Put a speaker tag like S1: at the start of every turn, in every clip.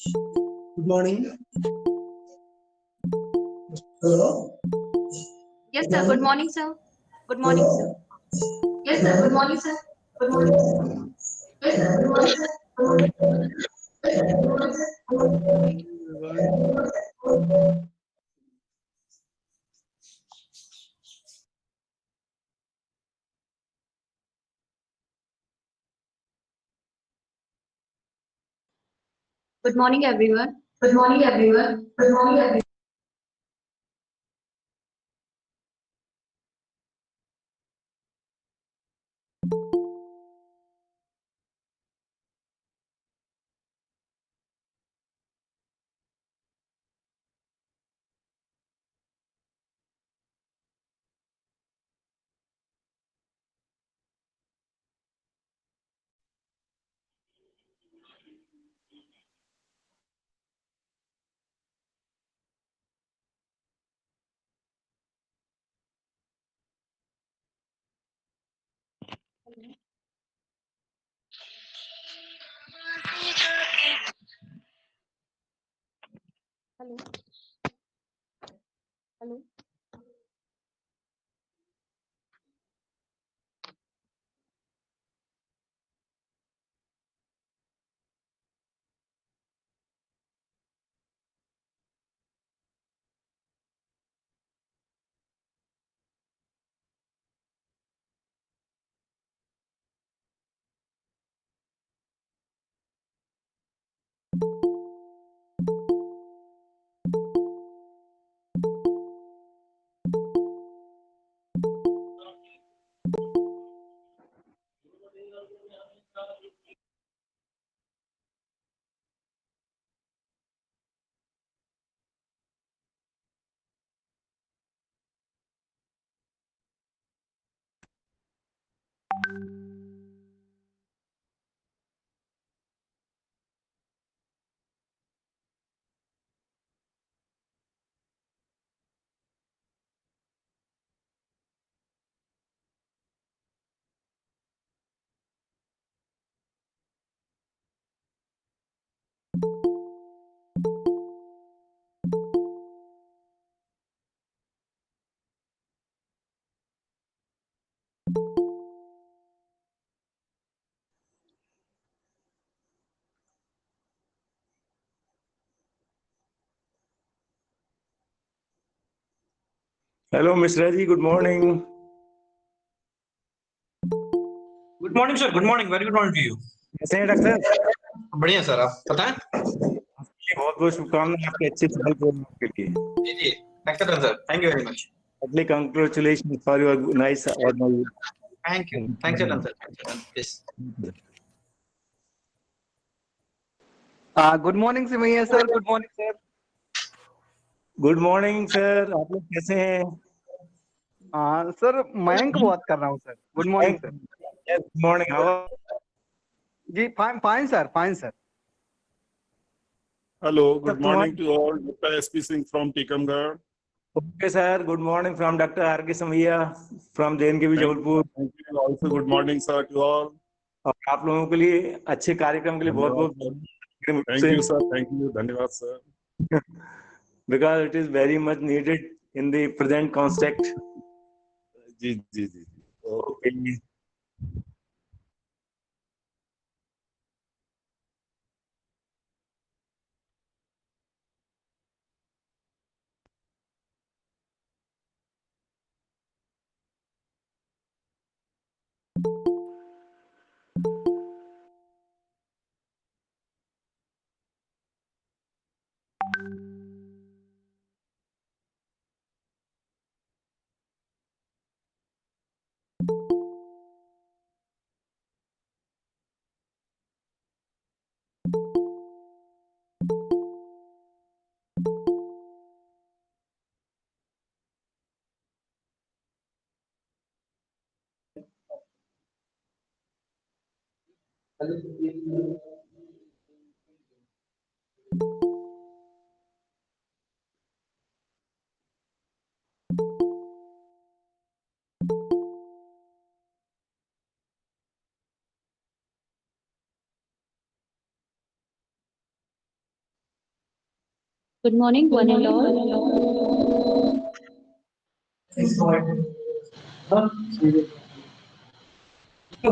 S1: Good morning. Hello.
S2: Yes,
S1: Good
S2: sir. Good
S1: morning.
S2: morning, sir. Good morning, sir.
S1: Hello.
S2: Yes,
S1: Good
S2: sir. Good
S1: morning.
S2: morning, sir. Good morning, sir. Yes, sir. Good morning, sir. Good morning. Yes, sir. Good morning, sir. Good morning. Good morning, everyone.
S1: Good morning, everyone. Good morning, everyone.
S2: Hello. Hello.
S3: Hello Mishra ji, good morning.
S4: Good morning sir. Good morning. Very good morning to you.
S3: कैसे हैं doctor?
S4: बढ़िया sir, आप बताएं।
S3: बहुत बहुत शुभकामनाएं आपके अच्छे सफल प्रोग्राम के लिए।
S4: जी जी, excellent sir, thank you very much.
S3: Heartily congratulations for your nice order.
S4: Thank you, thanks a lot sir, thanks a lot. Yes
S5: good morning Simaiya sir. Good morning sir.
S3: Good morning sir, आप लोग कैसे हैं?
S5: Sir Mayank बात कर रहा हूँ sir. Good morning sir.
S3: Good morning. How?
S5: जी fine fine sir, fine sir.
S6: Hello,
S3: sir
S6: good morning
S3: तुम्हारी
S6: to all. Dr. SP Singh from Tikamgarh.
S3: Okay sir, good morning from doctor R के समैया from JNKV Jabalpur.
S6: Thank you. Also, good morning, sir, to all.
S3: और आप लोगों के लिए अच्छे कार्यक्रम के लिए बहुत
S6: धन्यवाद
S3: बहुत
S6: sir. Thank you, sir. Thank you. धन्यवाद sir.
S3: because it is very much needed in the present context.
S6: जी जी जी।
S3: Okay.
S2: Good morning, one and all.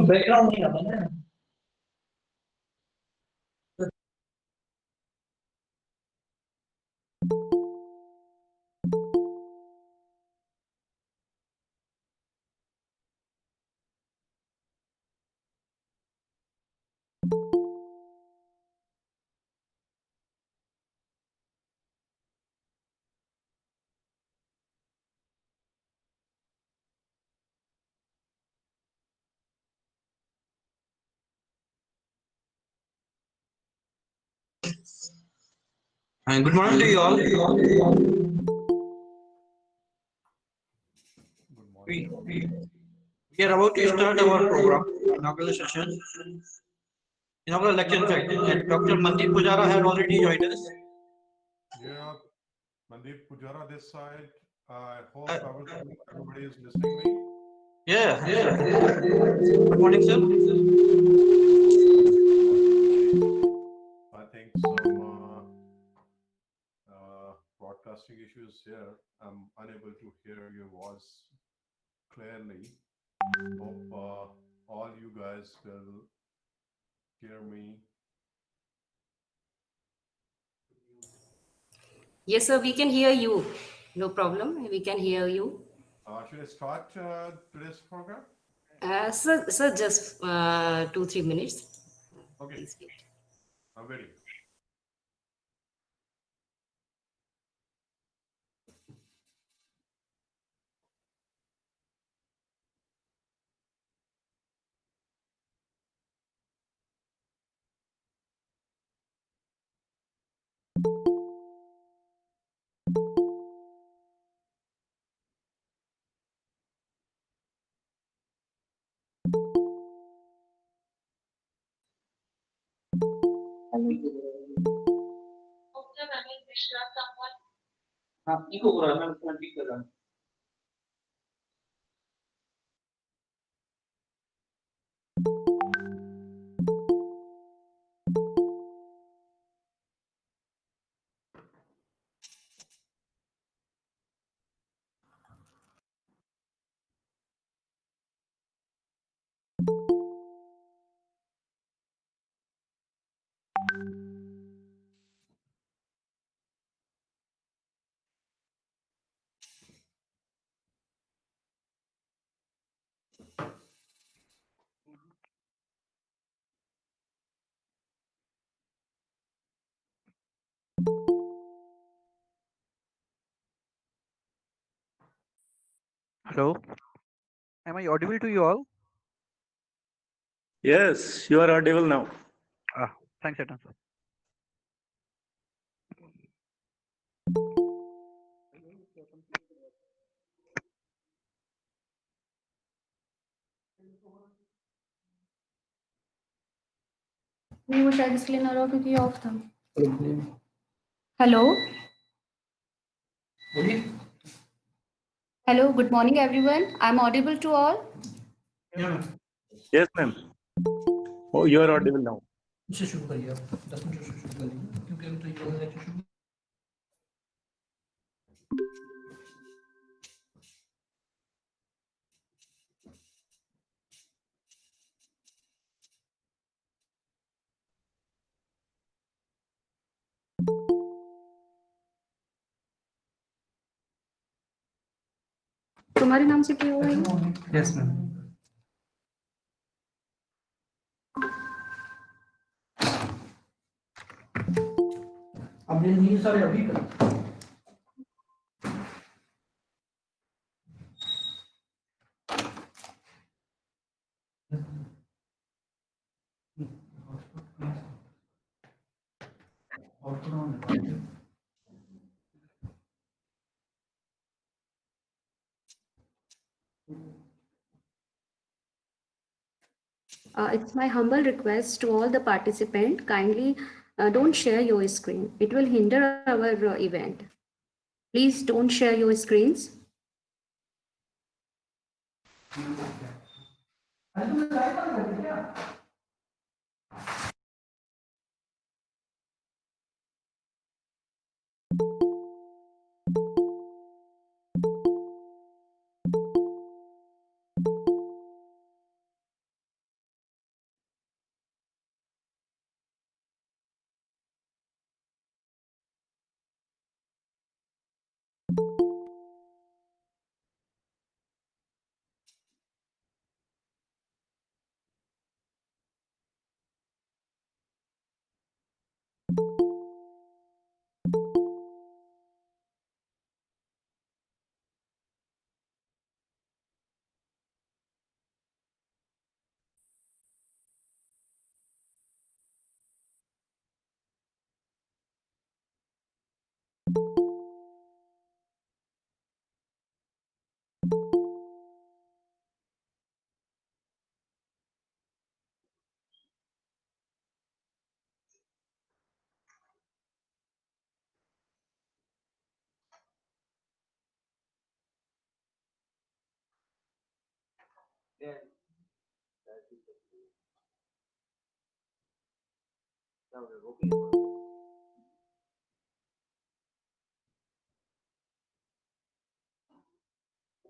S1: Background नहीं आता ना
S4: And good morning to you all. We are about to start our program, inaugural session, inaugural lecture, in fact, and Dr. Mandeep Pujara has already joined us.
S7: Yeah, Mandeep Pujara this side. I hope everybody is listening me.
S4: Yeah. Good morning, sir.
S7: I think some broadcasting issues here. I'm unable to hear your voice clearly. Hope all you guys will hear me.
S8: Yes, sir, we can hear you. No problem. We can hear you.
S7: Should I start today's program?
S8: Sir, just 2-3 minutes.
S7: Okay,
S8: Please wait.
S7: I'm ready.
S5: Hello. Am I audible to you all?
S3: Yes, you are audible now.
S5: Thanks, Chetan, sir.
S2: नहीं वो शायद इसलिए ना रहा क्योंकि off था hello hello good morning everyone I am audible to all
S3: Yes, ma'am. Oh, you are audible now.
S1: इससे शुरू करिए आप 10 मिनट से शुरू करिए क्योंकि अभी तो ये वाला लेक्चर शुरू
S2: तुम्हारे नाम से क्या हुआ है
S1: यस मैम अब ये नहीं सारे अभी कर
S2: It's my humble request to all the participants, kindly don't share your screen. It will hinder our event. Please don't share your screens.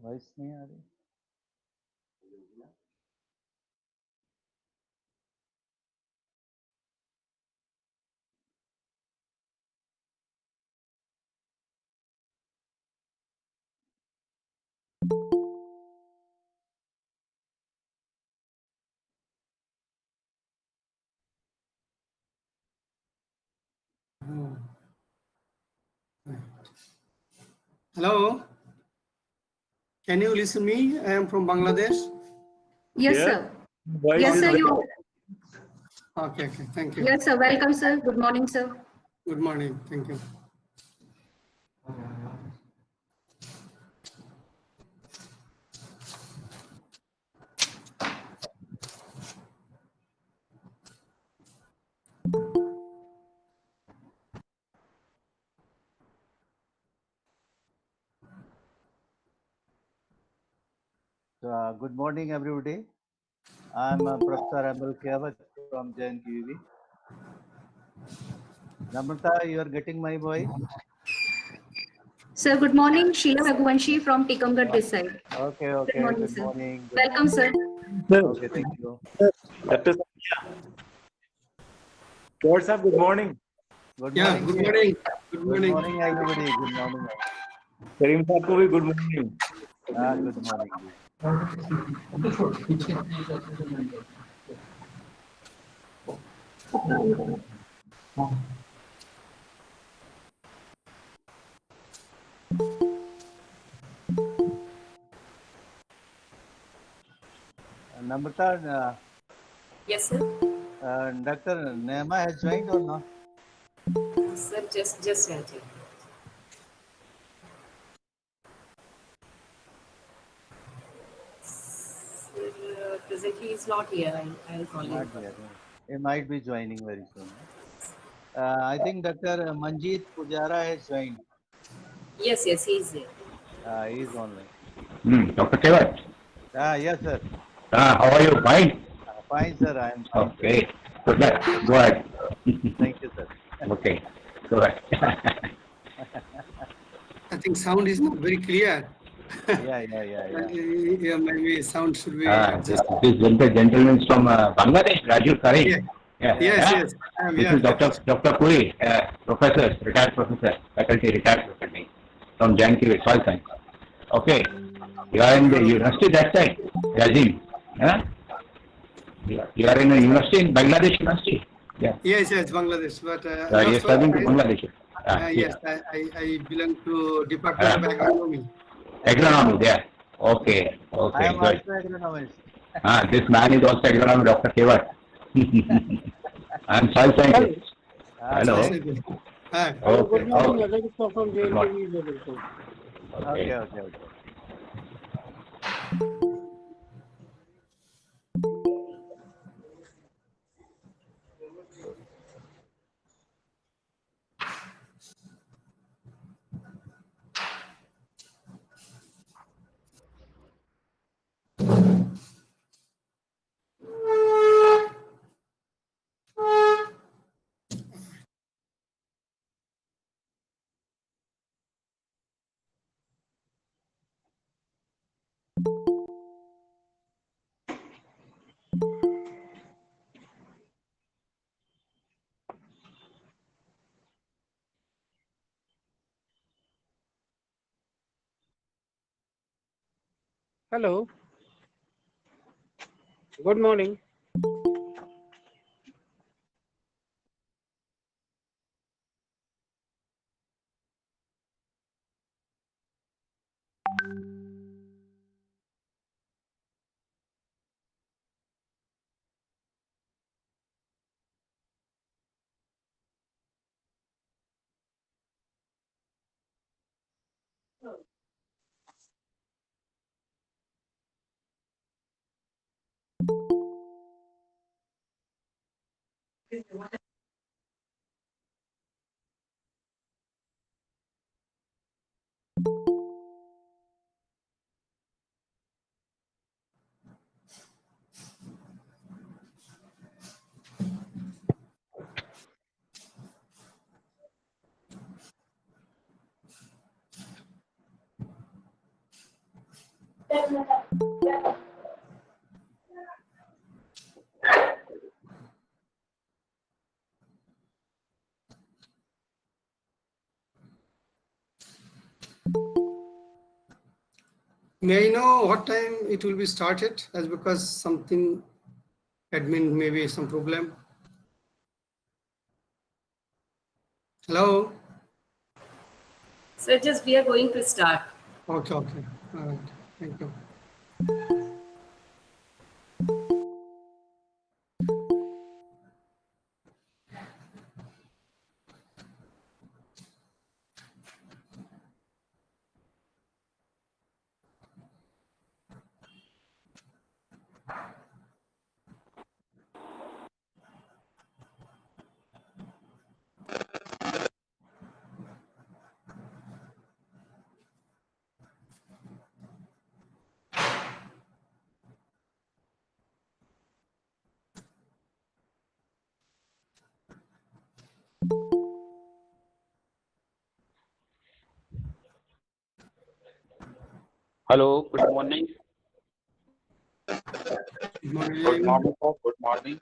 S9: Voice नहीं आ रही।
S10: Hello, can you listen me? I am from Bangladesh.
S2: Yes,
S3: Yes.
S2: sir.
S3: Voice
S2: Yes,
S3: is
S2: sir.
S3: very-
S2: You.
S10: Okay, thank you.
S2: Yes, sir. Welcome, sir. Good morning, sir.
S10: Good morning, thank you.
S9: So, good morning, everybody. I'm Professor Amal Kewat from JNQV. Namrata, you are getting my voice?
S2: Sir, good morning. Sheila Raghuvanshi from Tikamgarh this side.
S9: Okay,
S2: Good
S9: okay.
S2: morning,
S9: Good
S2: sir.
S9: morning. Good
S2: Welcome, sir.
S9: morning. Okay, thank you.
S3: Dr. Sir, sir, good morning.
S9: Good
S10: Yeah,
S9: morning.
S10: good
S9: Chief.
S10: morning. Good
S9: Good
S10: morning.
S9: morning, everybody. Good morning.
S3: Karim sir को भी good morning.
S9: Good morning.
S1: Okay, sure. पीछे
S9: Namrata,
S8: Yes, sir.
S9: Dr. Nema has joined or not?
S8: Sir, just one check. Sir, presently is not here. I'll call
S9: Not
S8: him.
S9: yet. He might be joining very soon. I think Dr. Manjeet Pujara has joined.
S8: Yes, he's there.
S9: He is online.
S11: Dr. Kewat,
S9: Yes, sir.
S11: how are you? Fine?
S9: Fine, sir. I am fine.
S11: Okay. Good luck. Go ahead.
S9: Thank you, sir.
S11: Okay. Go ahead.
S10: I think sound is not very clear.
S9: Yeah.
S10: Yeah, maybe sound should be
S11: This
S10: adjusted.
S11: gentleman is from Bangladesh, Raju Kare.
S10: Yeah. Yes.
S11: This is Dr. Puri, professor, retired professor, retired faculty from Jankiri, Soil Science. Okay. You are in the university that side, Yazim. Yeah? You are in a university in Bangladesh University. Yeah.
S10: Yes, Bangladesh, but
S11: You are studying to Bangladesh.
S10: yes, I belong to Department of Agronomy.
S11: Agronomy there. Okay.
S9: I
S11: Okay.
S9: am
S11: Good.
S9: also agronomist.
S11: This man is also agronomy, Dr. Kewat. I am soil scientist. Hello. Okay.
S9: Good morning.
S11: Good morning.
S9: Okay.
S12: Hello. Good morning.
S10: May I know what time it will be started? As because something admin maybe some problem. Hello.
S8: So just we are going to start.
S10: Okay. Okay. All right. Thank you.
S13: Hello, good morning.
S10: Good morning.
S13: Good morning, sir. Good morning.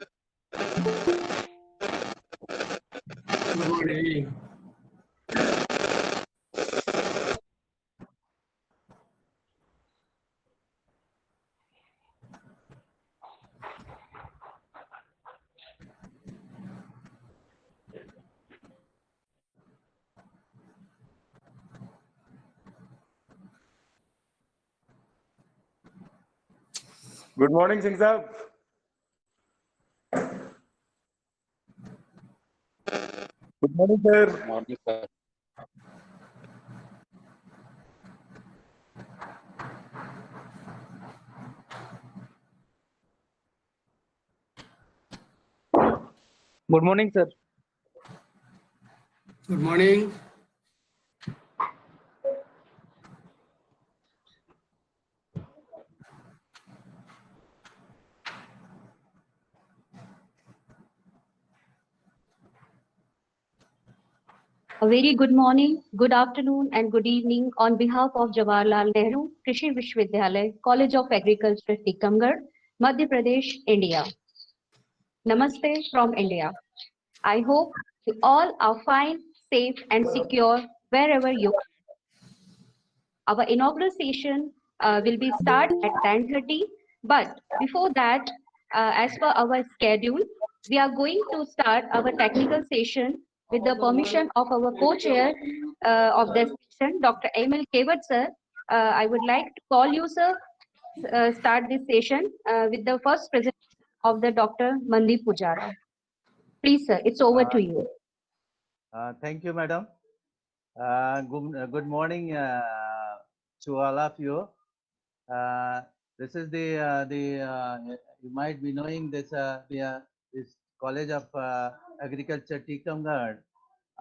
S10: Good morning.
S3: Good morning, Singh Sahab. Good morning, sir.
S13: Good morning, sir.
S5: Good morning, sir.
S10: Good morning.
S2: A very good morning, good afternoon, and good evening on behalf of Jawaharlal Nehru Krishi Vishwavidyalaya, College of Agriculture, Tikamgarh, Madhya Pradesh, India. Namaste from India. I hope you all are fine, safe, and secure wherever you are. Our inaugural session will be start at 10:30, but before that, as per our schedule, we are going to start our technical session with the permission of our co-chair of this session, Dr. Emil Kewat, sir. I would like to call you, sir, start this session with the first presentation of the Dr. Mandip Pujara. Please, sir, it's over to you.
S9: Thank you, madam. Good morning to all of you. This is you might be knowing this this College of Agriculture Tikamgarh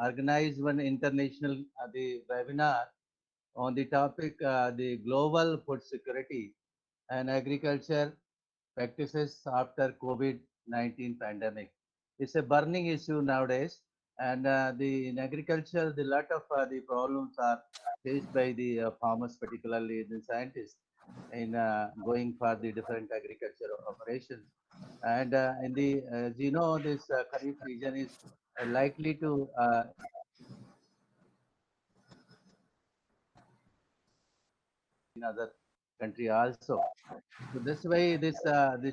S9: organized one international the webinar on the topic the global food security and agriculture practices after COVID-19 pandemic. It's a burning issue nowadays, and in agriculture, the lot of the problems are faced by the farmers, particularly the scientists, in going for the different agriculture operations. And as you know, this Kharif season is likely to in other country also. So this way, this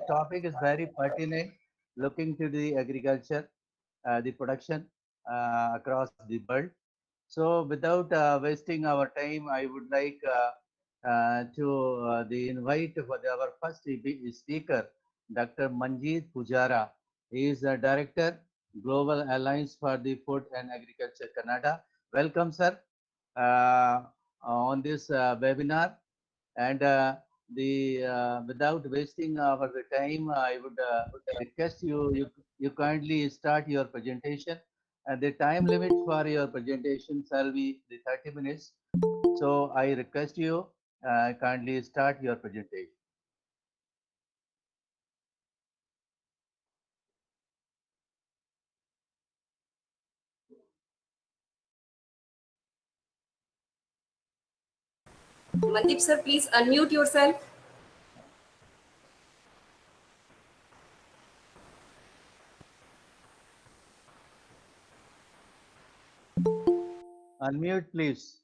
S9: topic is very pertinent, looking to the agriculture, the production across the world. So without wasting our time, I would like to the invite for our first speaker, Dr. Manjeet Pujara. He is the Director, Global Alliance for the Food and Agriculture, Canada. Welcome, sir, on this webinar. And without wasting our time, I would request you kindly start your presentation. And the time limit for your presentation shall be the 30 minutes. So I request you kindly start your presentation.
S8: Mandip sir, please unmute yourself.
S9: unmute, please.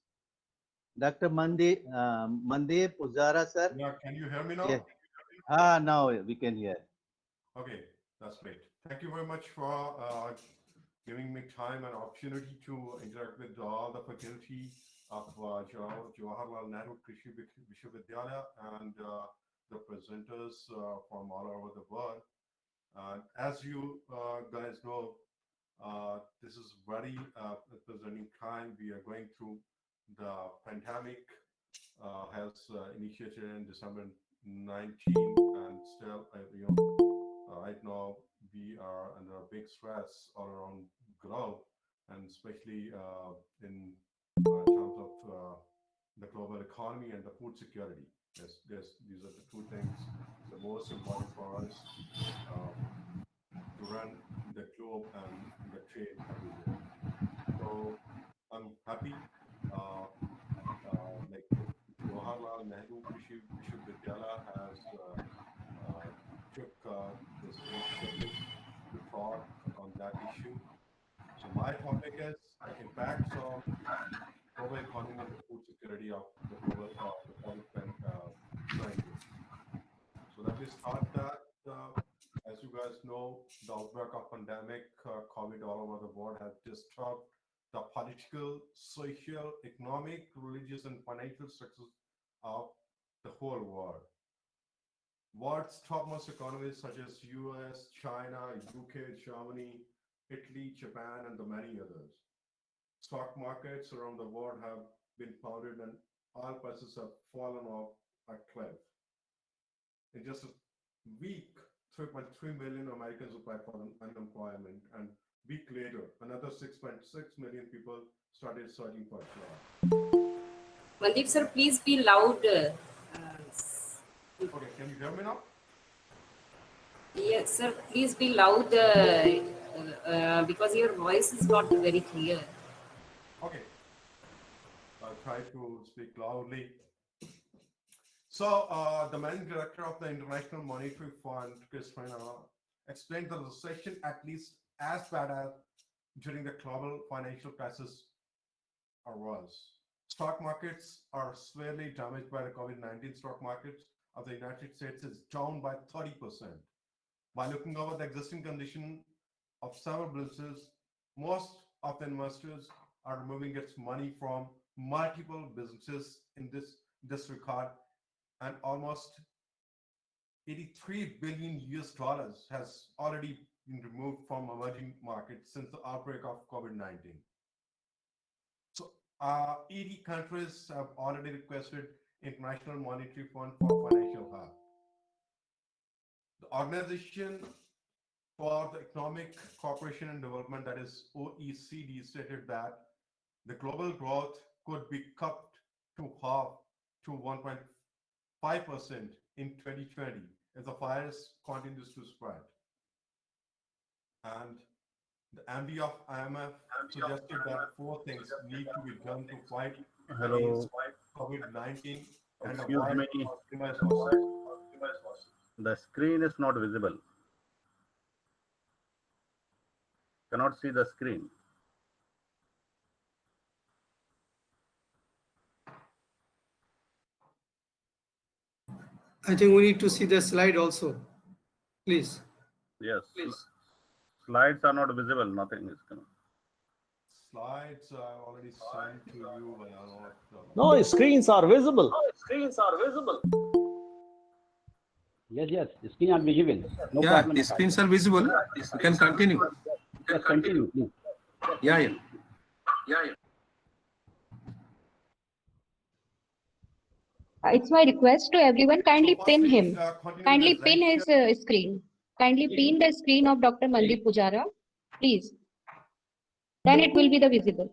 S9: Dr. Mandeep Pujara, sir.
S7: Yeah, can you hear me now?
S9: Yes. Now we can hear.
S7: Okay, that's great. Thank you very much for giving me time and opportunity to interact with all the faculty of Jawaharlal Nehru Krishi Vishwavidyalaya and the presenters from all over the world. As you guys know, this is very presenting time. We are going through the pandemic has initiated in December 19, and still, right now we are under a big stress all around globe, and especially in terms of the global economy and the food security. These are the two things the most important for us to run the globe and the trade everywhere. So I'm happy. Like Jawaharlal Nehru Krishi Vishwavidyalaya has took this initiative to talk on that issue. So my topic is the impacts on global economy and the food security of the global the COVID-19. So let me start that. As you guys know, the outbreak of pandemic COVID all over the world has disturbed the political, social, economic, religious, and financial structures of the whole world. World's topmost economies such as US, China, UK, Germany, Italy, Japan, and the many others. Stock markets around the world have been pounded and oil prices have fallen off a cliff. In just a week, 3.3 million Americans applied for unemployment, and a week later, another 6.6 million people started searching for jobs.
S8: Mandeep sir, please be loud.
S7: Okay, can you hear me now?
S8: Yes, sir, please be loud because your voice is not very clear.
S7: Okay, I'll try to speak loudly. So, the managing director of the International Monetary Fund, Christina, explained the recession at least as bad as during the global financial crisis or worse. Stock markets are severely damaged by the COVID-19. Stock markets of the United States is down by 30%. By looking over the existing condition of several businesses, most of the investors are removing its money from multiple businesses in this regard, and almost 83 billion US dollars has already been removed from emerging markets since the outbreak of COVID-19. So 80 countries have already requested International Monetary Fund for financial help. The Organization for the Economic Cooperation and Development, that is OECD, stated that the global growth could be cut to half to 1.5% in 2020 as the virus continues to spread. And the MD of IMF suggested that 4 things need to be done to fight against COVID-19 and avoid optimized losses.
S13: The screen is not visible. Cannot see the screen.
S10: I think we need to see the slide also, please.
S13: Yes. Slides are not visible. Nothing is coming.
S7: Slides I already sent to you, but I don't know.
S14: No, screens are visible.
S11: Yes, the screen are visible. No
S1: Yeah,
S11: problem.
S1: the screens are visible. You can continue.
S11: Just continue, please.
S1: Yeah.
S2: It's my request to everyone, kindly pin him. Kindly pin his screen. Kindly pin the screen of Dr. Mandeep Pujara, please. Then it will be the visible.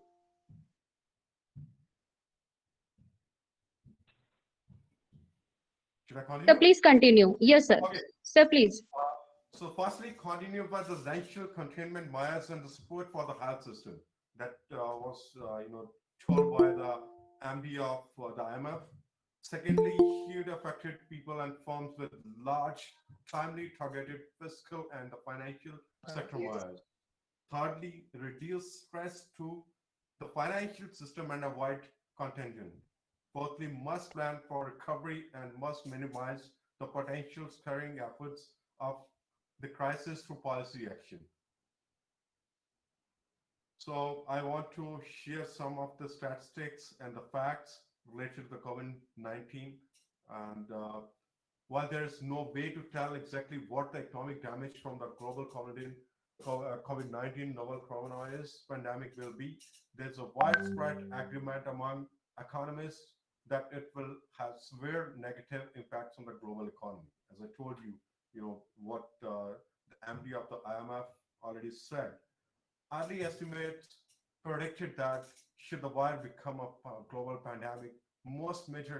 S7: Should I continue?
S2: So please continue. Yes, sir.
S7: Okay.
S2: Sir, please.
S7: So firstly, continue by the residential containment measures and the support for the health system that was, told by the MD of the IMF. Secondly, huge affected people and firms with large, timely targeted fiscal and the financial sector measures. Thirdly, reduce stress to The financial system and avoid contagion. Fourthly, must plan for recovery and must minimize the potential stirring efforts of the crisis through policy action. So I want to share some of the statistics and the facts related to the COVID-19. And while there is no way to tell exactly what the economic damage from the global COVID-19 novel coronavirus pandemic will be, there's a widespread agreement among economists that it will have severe negative impacts on the global economy. As I told you, what the MD of the IMF already said. Early estimates predicted that should the virus become a global pandemic, most major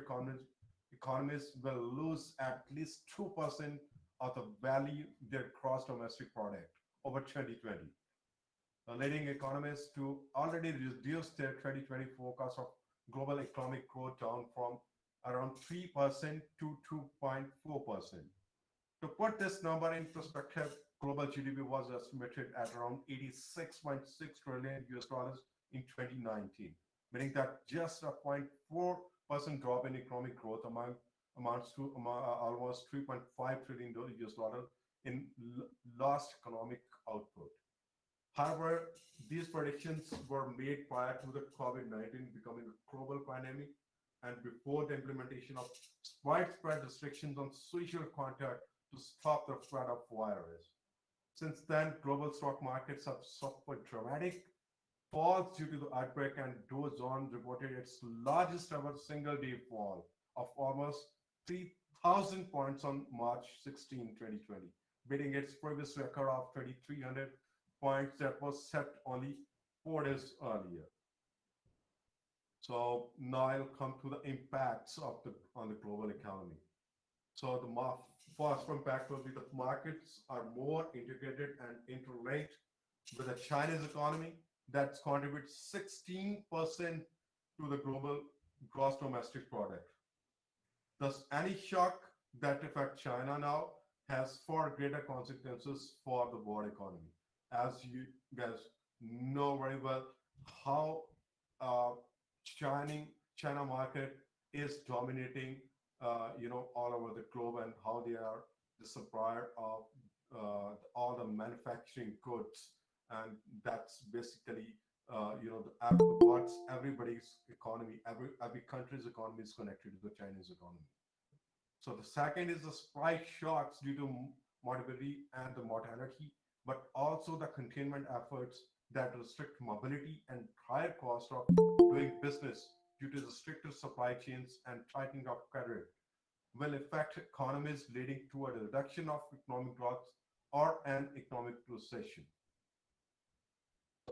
S7: economies will lose at least 2% of the value their gross domestic product over 2020. Leading economists to already reduce their 2020 forecast of global economic growth down from around 3% to 2.4%. To put this number in perspective, global GDP was estimated at around 86.6 trillion US dollars in 2019, meaning that just a 0.4% drop in economic growth amounts to almost 3.5 trillion US dollars in lost economic output. However, these predictions were made prior to the COVID-19 becoming a global pandemic and before the implementation of widespread restrictions on social contact to stop the spread of virus. Since then, global stock markets have suffered dramatic falls due to the outbreak, and Dow Jones reported its largest ever single-day fall of almost 3,000 points on March 16, 2020, beating its previous record of 2,300 points that was set only 4 days earlier. So now I'll come to the impacts on the global economy. So the first impact will be the markets are more integrated and interlinked with the Chinese economy that contributes 16% to the global gross domestic product. Thus, any shock that affects China now has far greater consequences for the world economy. As you guys know very well, how China market is dominating all over the globe, and how they are the supplier of all the manufacturing goods, and that's basically what's everybody's economy, every country's economy is connected to the Chinese economy. So the second is the supply shocks due to morbidity and the mortality, but also the containment efforts that restrict mobility and higher cost of doing business due to the stricter supply chains and tightening of credit will affect economies, leading to a reduction of economic growth or an economic recession.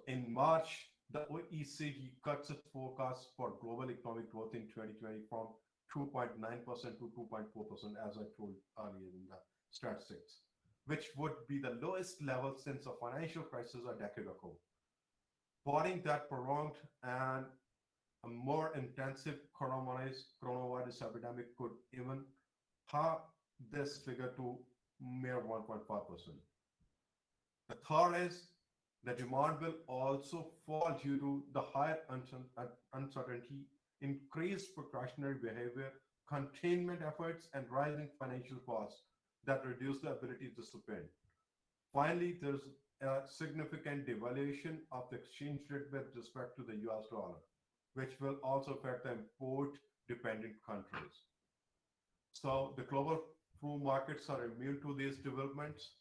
S7: In March, the OECD cuts its forecast for global economic growth in 2020 from 2.9% to 2.4%, as I told earlier in the statistics, which would be the lowest level since the financial crisis a decade ago. Barring that prolonged and a more intensive coronavirus epidemic could even halve this figure to mere 1.5%. The third is the demand will also fall due to the higher uncertainty, increased precautionary behavior, containment efforts, and rising financial costs that reduce the ability to spend. Finally, there's a significant devaluation of the exchange rate with respect to the US dollar, which will also affect the import-dependent countries. So the global food markets are immune to these developments.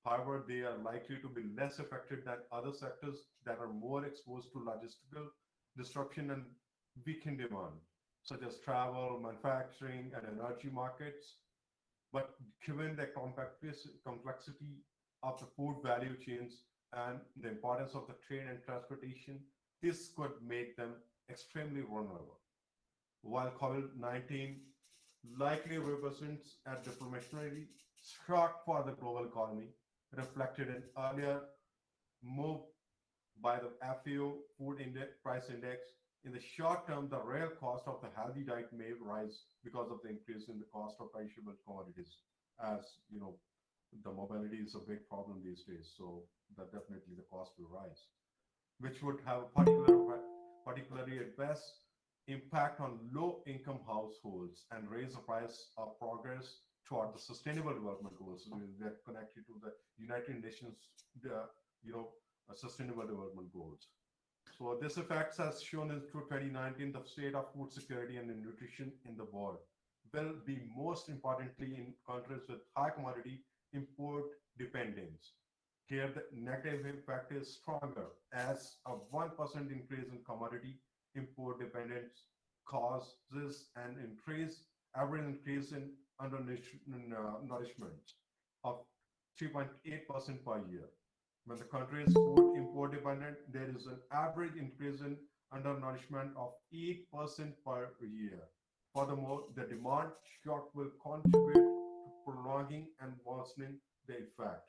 S7: However, they are likely to be less affected than other sectors that are more exposed to logistical disruption and weakened demand, such as travel, manufacturing, and energy markets. But given the complexity of the food value chains and the importance of the trade and transportation, this could make them extremely vulnerable. While COVID-19 likely represents a deflationary shock for the global economy, reflected in earlier move by the FAO Price Index, in the short term, the real cost of the healthy diet may rise because of the increase in the cost of perishable commodities. As you know, the mobility is a big problem these days, so that definitely the cost will rise, which would have a particular particularly at best, impact on low-income households and raise the price of progress toward the Sustainable Development Goals. So they're connected to the United Nations, Sustainable Development Goals. So this effects, as shown in 2019, the state of food security and nutrition in the world will be most importantly in countries with high commodity import dependence. Here, the negative impact is stronger as a 1% increase in commodity import dependence causes an average increase in undernourishment of 3.8% per year. When the country is food import dependent, there is an average increase in undernourishment of 8% per year. Furthermore, the demand shock will contribute to prolonging and worsening the effect.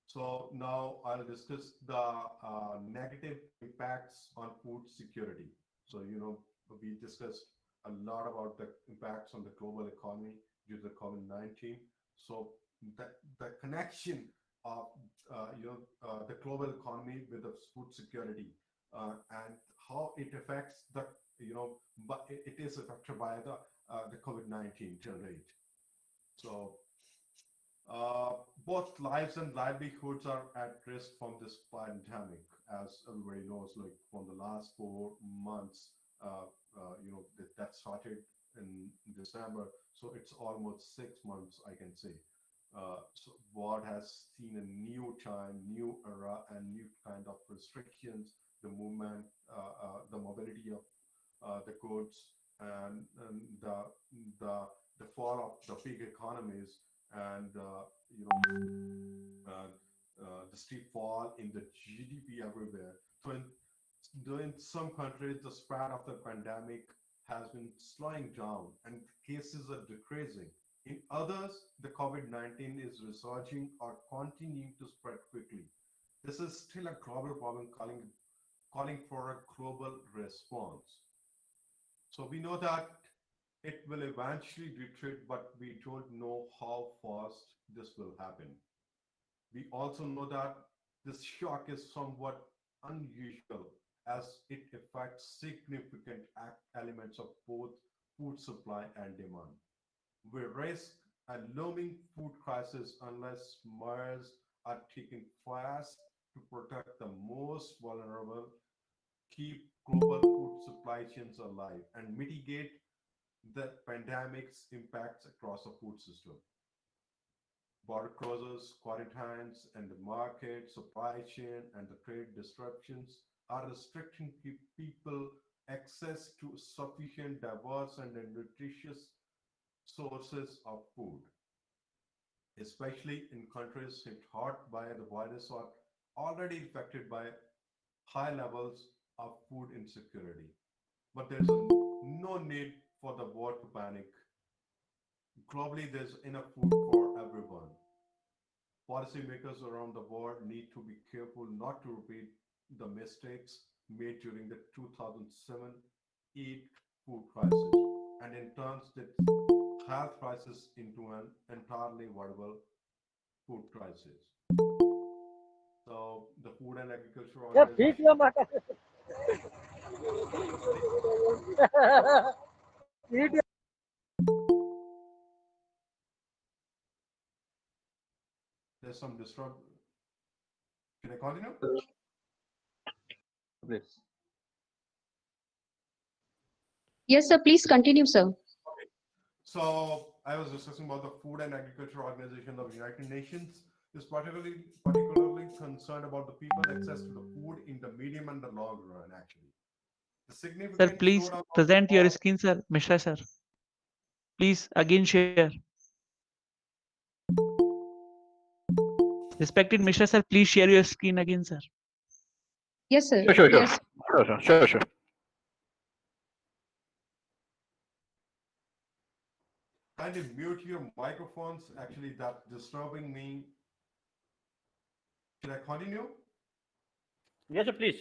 S7: So now I'll discuss the negative impacts on food security. So, we discussed a lot about the impacts on the global economy due to COVID-19. So the connection of the global economy with the food security and how it affects but it is affected by the COVID-19 till date. So both lives and livelihoods are at risk from this pandemic, as everybody knows. Like from the last 4 months, that started in December, so it's almost 6 months, I can say. So world has seen a new time, new era, and new kind of restrictions. The movement, the mobility of the goods, and the fall of the big economies, and the steep fall in the GDP everywhere. So in some countries, the spread of the pandemic has been slowing down and cases are decreasing. In others, the COVID-19 is resurging or continuing to spread quickly. This is still a global problem calling for a global response. So we know that it will eventually retreat, but we don't know how fast this will happen. We also know that this shock is somewhat unusual as it affects significant elements of both food supply and demand. We risk a looming food crisis unless measures are taken fast to protect the most vulnerable, keep global food supply chains alive, and mitigate the pandemic's impacts across the food system. Border closures, quarantines, and the market, supply chain, and the trade disruptions are restricting people access to sufficient, diverse, and nutritious sources of food, especially in countries hit hard by the virus or already affected by high levels of food insecurity. But there's no need for the world to panic. Globally, there's enough food for everyone. Policymakers around the world need to be careful not to repeat the mistakes made during the 2007-8 food crisis, and in turn, that health crisis into an entirely avoidable food crisis. So the Food and Agriculture Organization. There's some disrupt. Can I continue?
S9: Please.
S2: Yes, sir. Please continue, sir.
S7: Okay. So I was discussing about the Food and Agriculture Organization of the United Nations is particularly concerned about the people access to the food in the medium and the long run. Actually, the significant.
S12: Sir, please present your screen, sir. Mishra, sir. Please again share. Respected Mishra, sir, please share your screen again, sir.
S2: Yes, sir.
S13: Sure.
S2: Yes.
S13: Sure.
S7: Kindly mute your microphones. Actually, that's disturbing me. Should I continue?
S13: Yes, sir, please.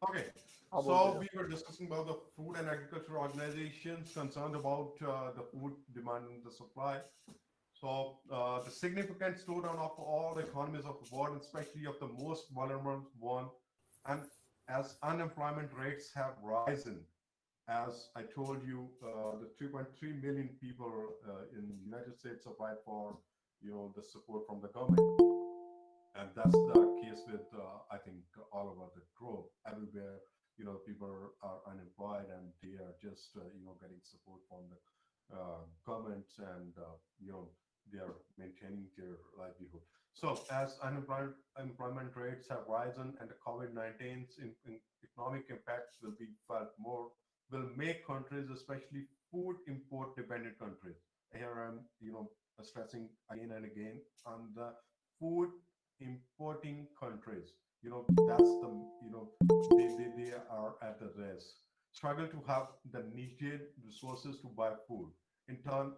S7: Okay. So we were discussing about the Food and Agriculture Organizations concerned about the food demand and the supply. So the significant slowdown of all the economies of the world, especially of the most vulnerable one, and as unemployment rates have risen, as I told you, the 3.3 million people in the United States applied for, the support from the government. And that's the case with, I think, all over the globe. Everywhere, people are unemployed and they are just, getting support from the governments and, they are maintaining their livelihood. So as unemployment rates have risen and the COVID-19's in economic impacts will be felt more, will make countries, especially food import dependent countries. Here I'm, stressing again and again on the food importing countries. That's the, they are at the risk. Struggle to have the needed resources to buy food. In turn,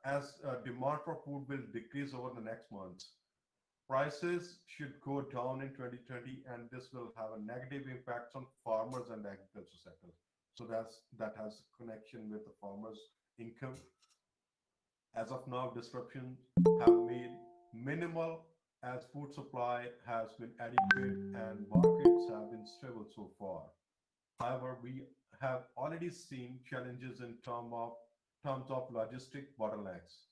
S7: as demand for food will decrease over the next months, prices should go down in 2020, and this will have a negative impact on farmers and the agriculture sector. So that has connection with the farmers' income. As of now, disruptions have made minimal as food supply has been adequate and markets have been stable so far. However, we have already seen challenges in terms of logistic bottlenecks,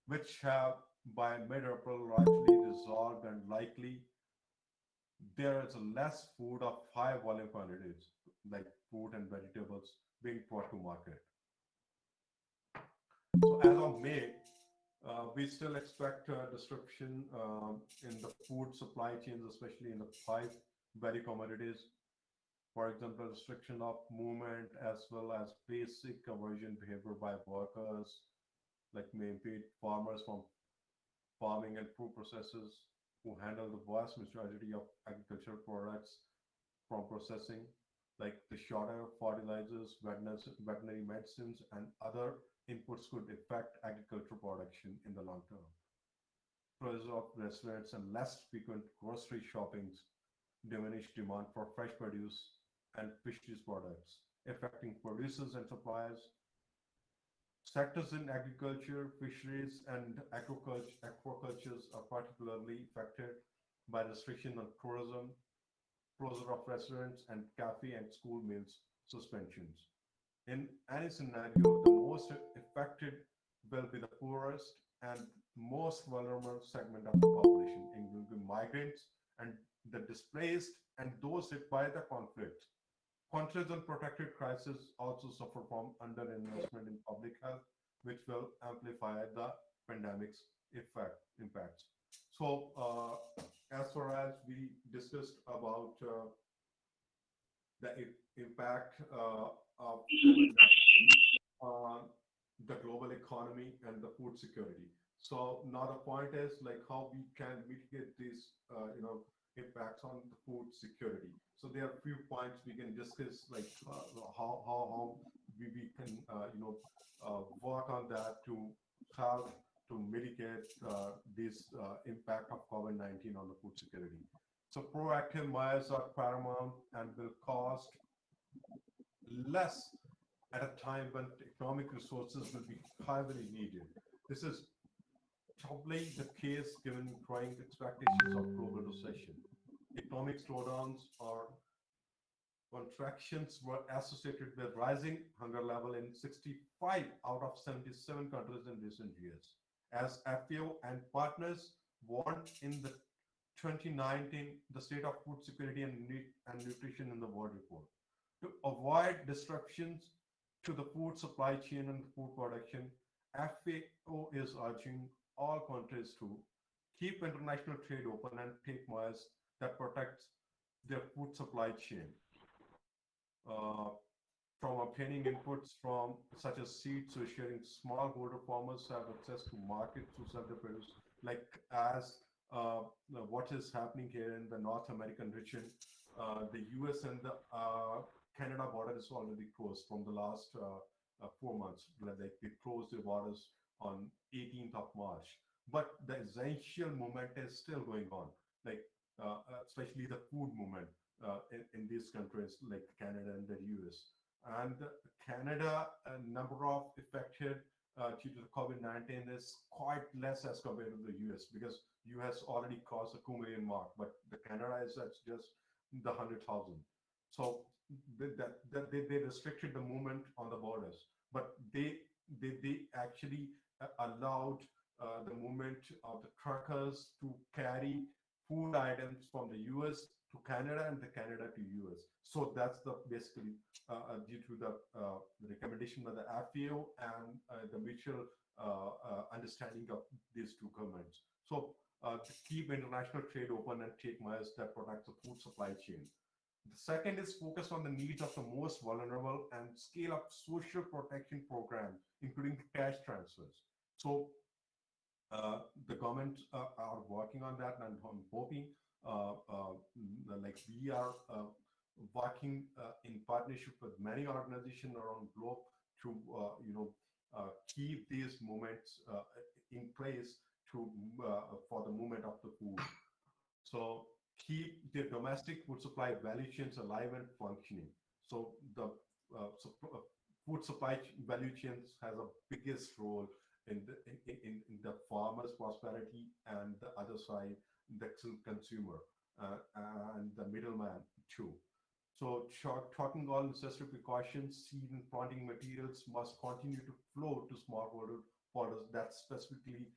S7: which have by mid-April largely resolved, and likely there is less food of high volume quantities like fruit and vegetables being brought to market. So as of May, we still expect disruption in the food supply chains, especially in the 5 value commodities. For example, restriction of movement as well as basic conversion behavior by workers, like may impede farmers from farming and food processors who handle the vast majority of agricultural products from processing, like the shortage of fertilizers, veterinary medicines, and other inputs could affect agricultural production in the long term. Closure of restaurants and less frequent grocery shoppings diminish demand for fresh produce and fisheries products, affecting producers and suppliers. Sectors in agriculture, fisheries, and aquaculture are particularly affected by restriction on tourism, closure of restaurants and cafe and school meals suspensions. In any scenario, the most affected will be the poorest and most vulnerable segment of the population, including migrants and the displaced and those hit by the conflict. Countries in protected crisis also suffer from underinvestment in public health, which will amplify the pandemic's impacts. So, as far as we discussed about the impact of COVID-19 on the global economy and the food security. So now the point is like how we can mitigate these, impacts on the food security. So there are a few points we can discuss, like how we can, work on that to help to mitigate this impact of COVID-19 on the food security. So proactive measures are paramount and will cost less at a time when economic resources will be heavily needed. This is probably the case given growing expectations of global recession. Economic slowdowns or contractions were associated with rising hunger level in 65 out of 77 countries in recent years, as FAO and partners warned in the 2019 the State of Food Security and Nutrition in the World Report. To avoid disruptions to the food supply chain and food production, FAO is urging all countries to keep international trade open and take measures that protect their food supply chain. From obtaining inputs from such as seeds to ensuring smallholder farmers have access to markets to sell their produce, like as what is happening here in the North American region. The US and the Canada border is already closed from the last 4 months. Like they closed the borders on 18th of March. But the essential movement is still going on, like especially the food movement in these countries like Canada and the US. And Canada, number of affected due to the COVID-19 is quite less as compared to the US, because US already crossed the 2 million mark, but the Canada is at just the 100,000. So they restricted the movement on the borders, but they actually allowed the movement of the truckers to carry food items from the US to Canada and the Canada to US. So that's the basically due to the recommendation by the FAO and the mutual understanding of these two governments. So to keep international trade open and take measures that protect the food supply chain. The second is focus on the needs of the most vulnerable and scale up social protection programs, including cash transfers. So the government are working on that, and I'm hoping like we are working in partnership with many organizations around the globe to keep these movements in place to for the movement of the food. So keep the domestic food supply value chains alive and functioning. So the food supply value chains has a biggest role in the farmer's prosperity, and the other side, the consumer and the middleman too. So talking all necessary precautions, seed and planting materials must continue to flow to smallholder borders. That's specifically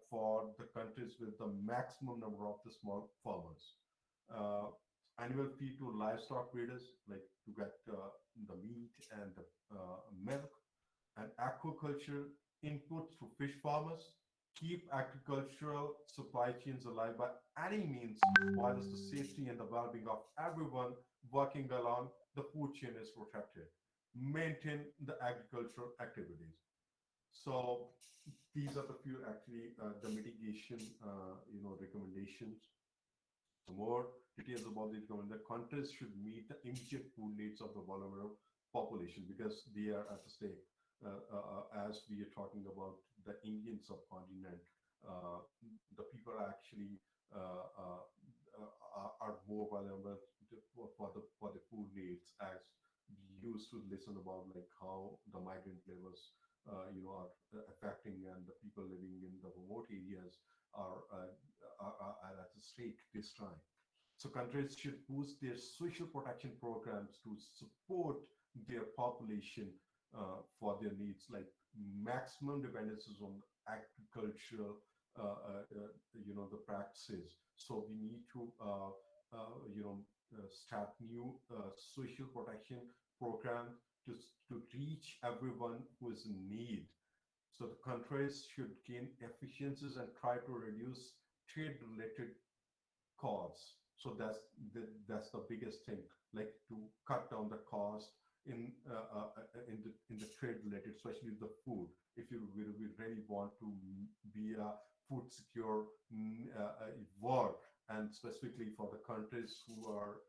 S7: for the countries with the maximum number of the small farmers. Annual feed to livestock breeders, like to get the meat and the milk, and aquaculture inputs to fish farmers. Keep agricultural supply chains alive by any means, while the safety and the well-being of everyone working along the food chain is protected. Maintain the agricultural activities. So these are the few actually the mitigation recommendations. So more details about these government. The countries should meet the immediate food needs of the vulnerable population because they are at the stake. As we are talking about the Indian subcontinent, the people actually are more vulnerable for the food needs, as we used to listen about like how the migrant labors are affecting, and the people living in the remote areas are at the stake this time. So countries should boost their social protection programs to support their population for their needs, like maximum dependencies on agricultural, the practices. So we need to, start new social protection program to reach everyone who is in need. So the countries should gain efficiencies and try to reduce trade-related costs. So that's the biggest thing, like to cut down the cost in the trade related, especially the food. If you really want to be a food secure world, and specifically for the countries who are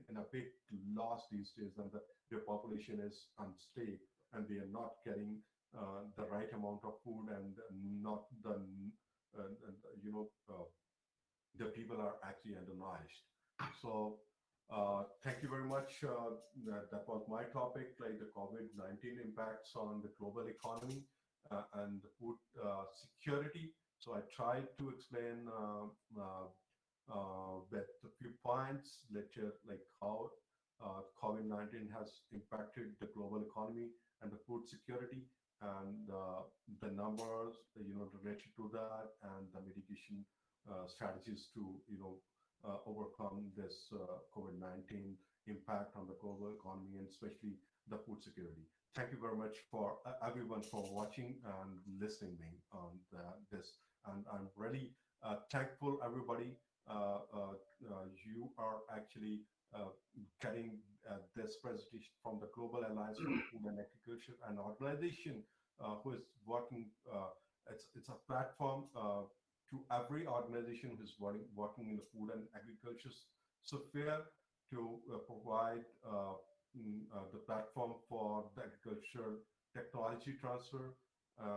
S7: in a big loss these days, and their population is unstable, and they are not getting the right amount of food, and not the people are actually undernourished. So thank you very much. That was my topic, like the COVID-19 impacts on the global economy and the food security. So I tried to explain with a few points later, like how COVID-19 has impacted the global economy and the food security, and the numbers, related to that, and the mitigation strategies to, overcome this COVID-19 impact on the global economy, and especially the food security. Thank you very much for everyone for watching and listening me on this. And I'm really thankful, everybody. You are actually getting this presentation from the Global Alliance for Food and Agriculture, an organization who is working. It's a platform to every organization who's working in the food and agriculture sphere to provide the platform for the agriculture technology transfer,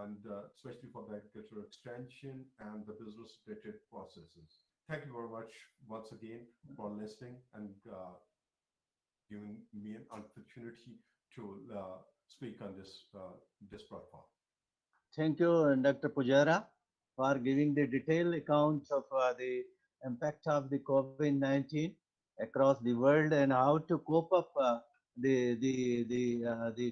S7: and especially for the agricultural extension and the business related processes. Thank you very much once again for listening and giving me an opportunity to speak on this platform.
S9: Thank you, Dr. Pujara, for giving the detailed account of the impact of the COVID-19 across the world and how to cope up the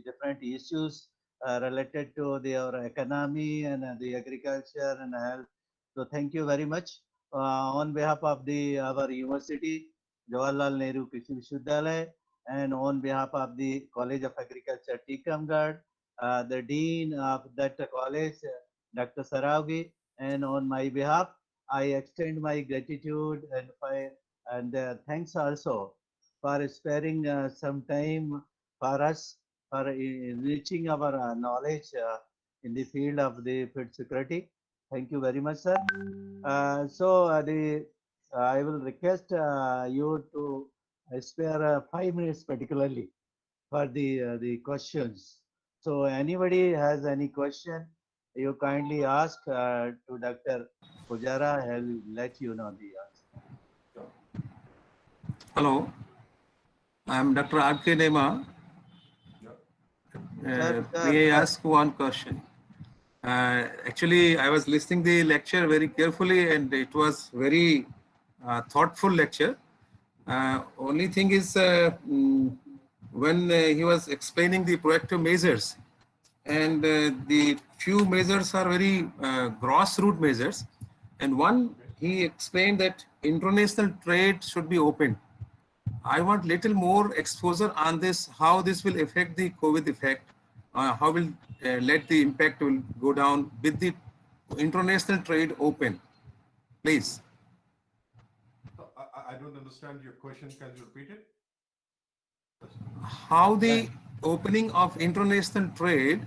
S9: different issues related to our economy and the agriculture and health. So thank you very much on behalf of our university, Jawaharlal Nehru Krishi Vishwavidyalaya, and on behalf of the College of Agriculture, Tikamgarh, the Dean of that college, Dr. Saraugi, and on my behalf, I extend my gratitude and thanks also for sparing some time for us for enriching our knowledge in the field of the food security. Thank you very much, sir. I will request you to spare 5 minutes particularly for the questions. So anybody has any question, you kindly ask to Dr. Pujara. He'll let you know the answer.
S4: Hello, I am Dr. R.K. Nema.
S9: Sir,
S4: May I ask one question? Actually, I was listening the lecture very carefully, and it was very thoughtful lecture. Only thing is, when he was explaining the proactive measures, and the few measures are very grassroots measures, and one he explained that international trade should be opened. I want little more exposure on this, how this will affect the COVID effect, how will let the impact will go down with the international trade open, please.
S7: I don't understand your question. Can you repeat it?
S4: How the opening of international trade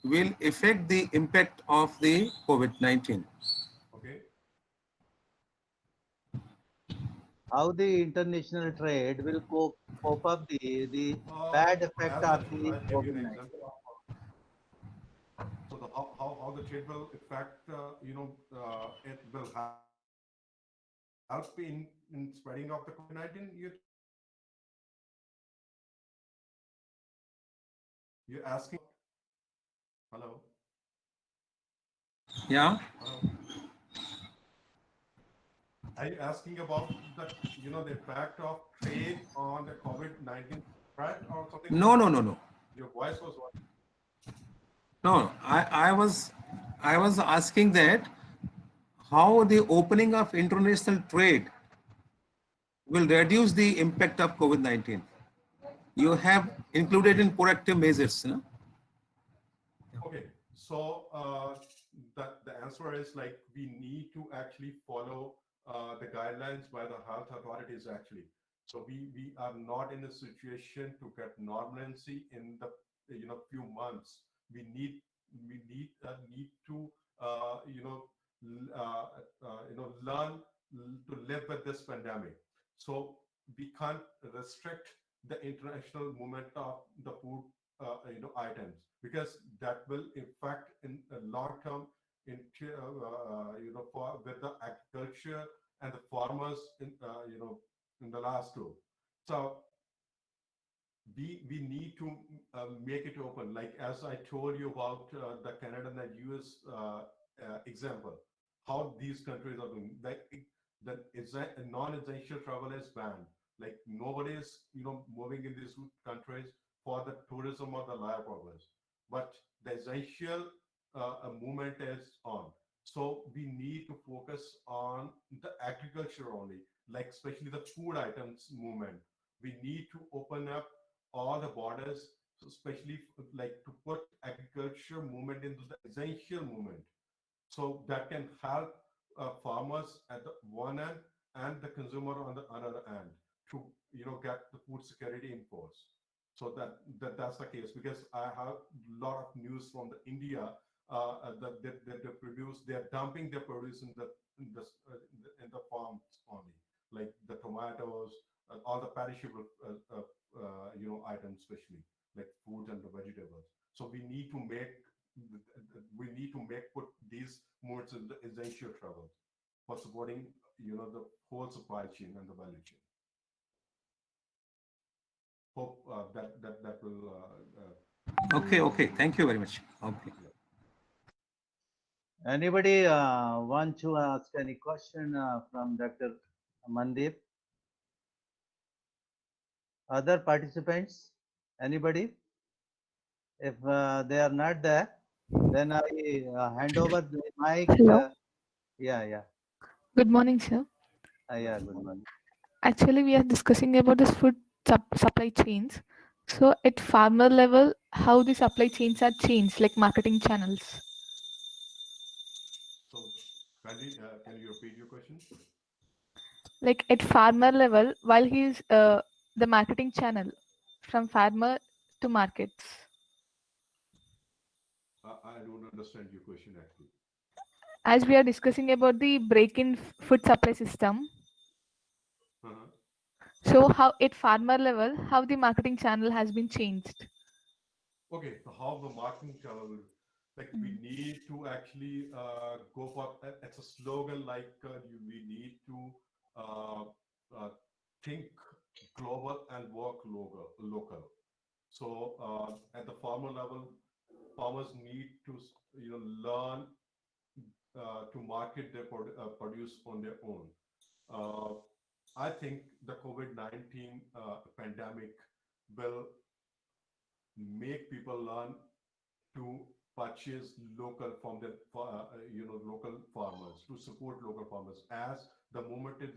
S4: will affect the impact of the COVID-19.
S7: Okay.
S9: How the international trade will cope up the bad effect of the
S7: I'll give you an
S9: COVID-19.
S7: example. So how the trade will affect, it will help in spreading of the COVID-19. You're asking. Hello.
S4: Yeah.
S7: Hello. Are you asking about the the impact of trade on the COVID-19 threat or something?
S4: No, no, no, no.
S7: Your voice was what?
S4: No, I was asking that how the opening of international trade will reduce the impact of COVID-19. You have included in proactive measures, no?
S7: Okay, so the answer is like we need to actually follow the guidelines by the health authorities actually. So we are not in a situation to get normalcy in the few months. We need to learn to live with this pandemic. So we can't restrict the international movement of the food items, because that will affect in a long term into for with the agriculture and the farmers in the last two. So we need to make it open, like as I told you about the Canada and the US example, how these countries are doing. Like the non-essential travel is banned. Like nobody is moving in these countries for the tourism or the life purpose, but the essential movement is on. So we need to focus on the agriculture only, like especially the food items movement. We need to open up all the borders, so especially like to put agriculture movement into the essential movement, so that can help farmers at the one end and the consumer on the other end to get the food security in force. So that's the case, because I have a lot of news from the India that they produce, they're dumping their produce in the farms only, like the tomatoes, all the perishable items, especially like fruit and the vegetables. So we need to put these modes in the essential travel for supporting the whole supply chain and the value chain. Hope that will.
S4: Okay. Thank you very much. Okay.
S9: Anybody want to ask any question from Dr. Mandip? other participants? Anybody? If they are not there, then I hand over the mic.
S15: Hello.
S9: Yeah.
S15: Good morning, sir.
S9: Yeah, good morning.
S15: Actually, we are discussing about this food supply chains. So, at farmer level, how the supply chains are changed, like marketing channels.
S7: So, can you repeat your question?
S15: Like at farmer level, while he is the marketing channel from farmer to markets.
S7: I don't understand your question actually.
S15: As we are discussing about the break-in food supply system. So, how at farmer level, how the marketing channel has been changed.
S7: Okay, so how the marketing channel will, like we need to actually go for, it's a slogan like we need to think global and work local. So at the farmer level, farmers need to learn to market their produce on their own. I think the COVID-19 pandemic will make people learn to purchase local from the local farmers, to support local farmers, as the movement is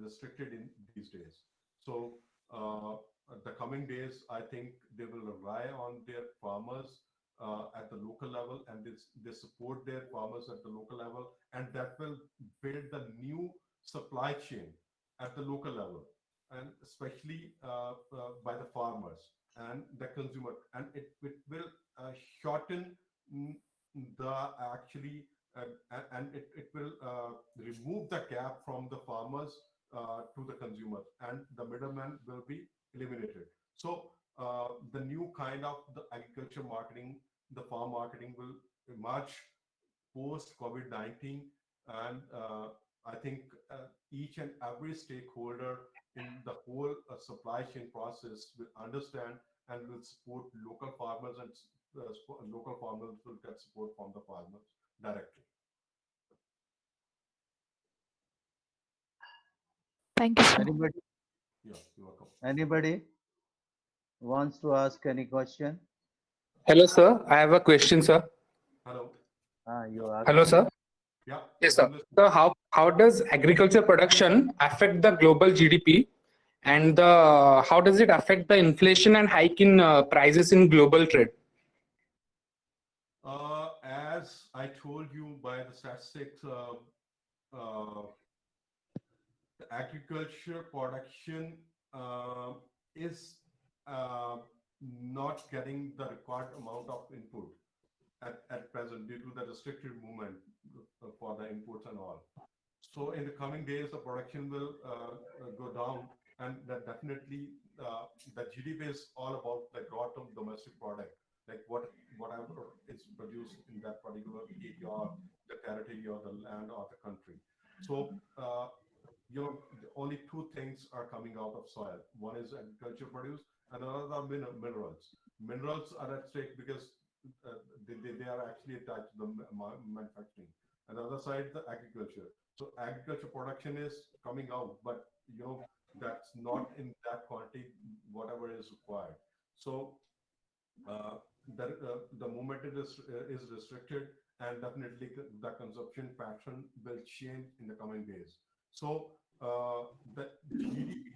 S7: restricted in these days. So the coming days, I think they will rely on their farmers at the local level, and they support their farmers at the local level, and that will build the new supply chain at the local level, and especially by the farmers and the consumer, and it will shorten the actually and it will remove the gap from the farmers to the consumer, and the middleman will be eliminated. So the new kind of the agriculture marketing, the farm marketing will emerge post COVID-19, and I think each and every stakeholder in the whole supply chain process will understand and will support local farmers, and local farmers will get support from the farmers directly.
S15: Thank you, sir.
S9: Anybody?
S7: Yeah, you're welcome.
S9: Anybody wants to ask any question?
S16: Hello, sir. I have a question, sir.
S7: Hello.
S9: You ask.
S16: Hello, sir.
S7: Yeah.
S16: Yes, sir. So how does agriculture production affect the global GDP, and how does it affect the inflation and hike in prices in global trade?
S7: As I told you by the statistics, the agriculture production is not getting the required amount of input at present due to the restricted movement for the inputs and all. So in the coming days, the production will go down, and that definitely the GDP is all about the gross domestic product, like whatever is produced in that particular area, or the territory, or the land, or the country. So the only two things are coming out of soil. One is agriculture produce, and another are minerals. Minerals are at stake because they are actually attached to the manufacturing. And the other side, the agriculture. So agriculture production is coming out, but that's not in that quantity whatever is required. So the movement is restricted, and definitely the consumption pattern will change in the coming days. So the GDP,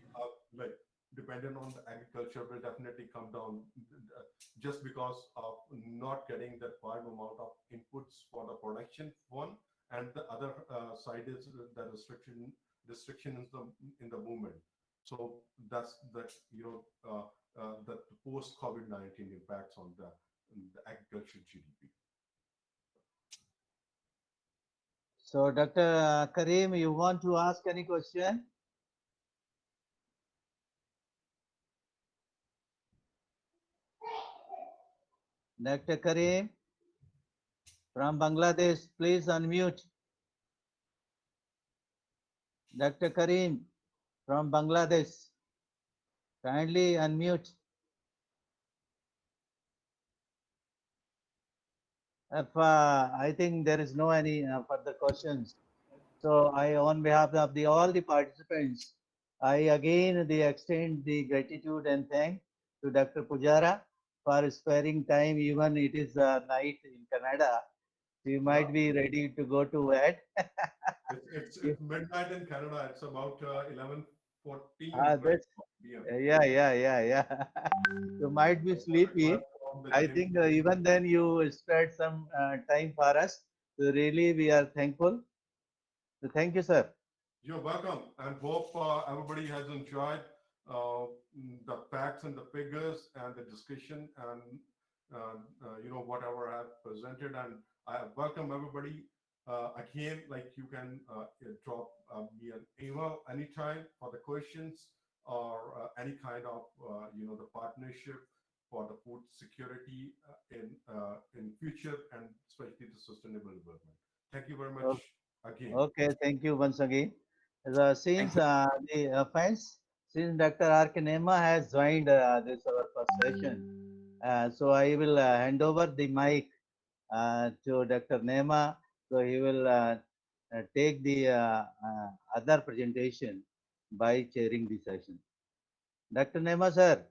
S7: like dependent on the agriculture, will definitely come down just because of not getting the required amount of inputs for the production one, and the other side is the restriction in the movement. So that's the post COVID-19 impacts on the agriculture GDP.
S9: So, Dr. Karim, you want to ask any question? Dr. Karim from Bangladesh, please unmute. Dr. Karim from Bangladesh, kindly unmute. If I think there is no any further questions, so I, on behalf of all the participants, I again extend the gratitude and thank to Dr. Pujara for sparing time, even it is night in Canada. You might be ready to go to bed.
S7: It's midnight in Canada. It's about 11:14
S9: That's
S7: p.m.
S9: yeah. You might be sleepy. I think even then you spared some time for us. So really, we are thankful. So thank you, sir.
S7: You're welcome, and hope everybody has enjoyed the facts and the figures and the discussion and whatever I have presented. And I welcome everybody. Again, like you can drop me an email anytime for the questions or any kind of the partnership for the food security in future, and especially the sustainable development. Thank you very much again.
S9: Okay, thank you once again. Since the friends, since Dr. R. K. Nema has joined this our first session, so I will hand over the mic to Dr. Nema. So he will take the other presentation by chairing the session. Dr. Nema, sir.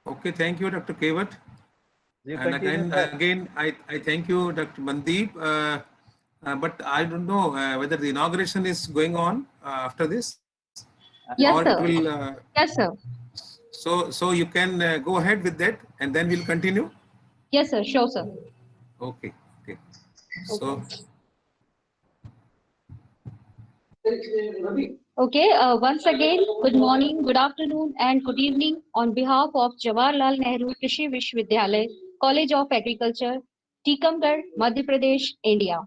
S4: Okay, thank you, Dr. Kevat.
S9: You
S4: And
S9: continue, sir.
S4: again, I thank you, Dr. Mandeep. But I don't know whether the inauguration is going on after this,
S2: Yes,
S4: or
S2: sir.
S4: it will.
S2: Yes, sir.
S4: So you can go ahead with that, and then we'll continue.
S2: Yes, sir. Sure, sir.
S4: Okay. So.
S2: Okay, once again, good morning, good afternoon, and good evening on behalf of Jawaharlal Nehru Krishi Vishwavidyalay, College of Agriculture, Tikamgarh, Madhya Pradesh, India.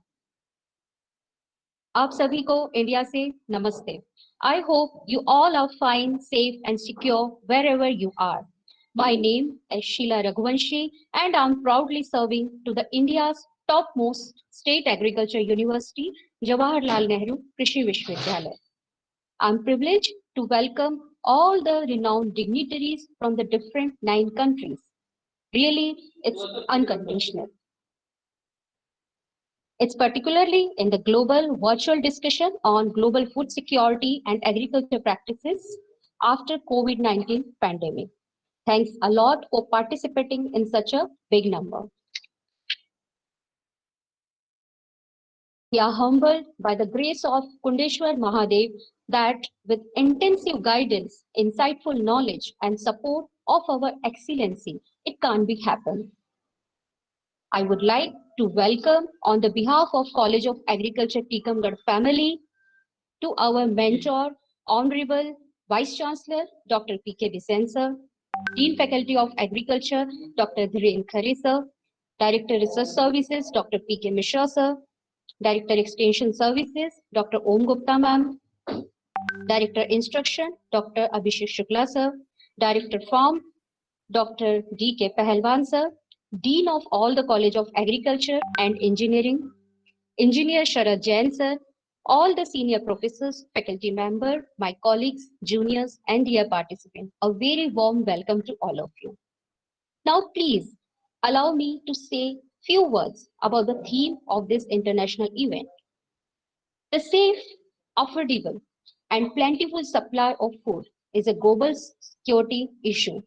S2: आप सभी को India से नमस्ते. I hope you all are fine, safe, and secure wherever you are. My name is Sheila Raghuvanshi, and I'm proudly serving to the India's topmost state agriculture university, Jawaharlal Nehru Krishi Vishwavidyalay. I'm privileged to welcome all the renowned dignitaries from the different 9 countries. Really, it's unconventional. It's particularly in the global virtual discussion on global food security and agriculture practices after COVID-19 pandemic. Thanks a lot for participating in such a big number. We are humbled by the grace of Kundeshwar Mahadev that with intensive guidance, insightful knowledge, and support of our excellency, it can't be happen. I would like to welcome on the behalf of College of Agriculture Tikamgarh family to our mentor, Honorable Vice Chancellor, Dr. P.K. Bisen sir, Dean Faculty of Agriculture, Dr. Dhiren Khare sir, Director Research Services, Dr. P.K. Mishra sir, Director Extension Services, Dr. Om Gupta ma'am, Director Instruction, Dr. Abhishek Shukla sir, Director Farm, Dr. D.K. Pahalwan sir, Dean of all the College of Agriculture and Engineering, Engineer Sharad Jain sir, all the senior professors, faculty member, my colleagues, juniors, and dear participants, a very warm welcome to all of you. Now, please allow me to say few words about the theme of this international event. The safe, affordable, and plentiful supply of food is a global security issue.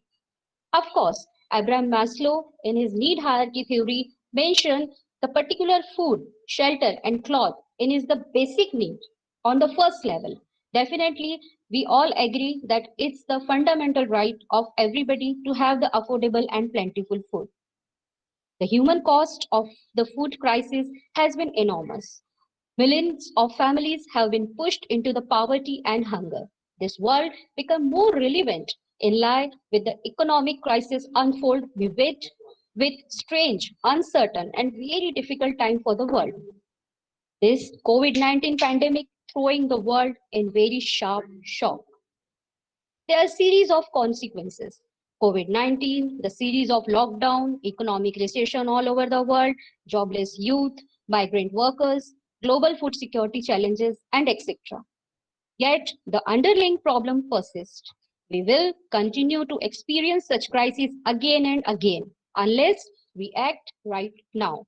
S2: Of course, Abraham Maslow, in his need hierarchy theory, mentioned the particular food, shelter, and cloth is the basic need on the first level. Definitely, we all agree that it's the fundamental right of everybody to have the affordable and plentiful food. The human cost of the food crisis has been enormous. Millions of families have been pushed into the poverty and hunger. This world become more relevant in line with the economic crisis unfold with strange, uncertain, and very difficult time for the world. This COVID-19 pandemic throwing the world in very sharp shock. There are a series of consequences. COVID-19, the series of lockdown, economic recession all over the world, jobless youth, migrant workers, global food security challenges, and etc. Yet the underlying problem persists. We will continue to experience such crises again and again unless we act right now.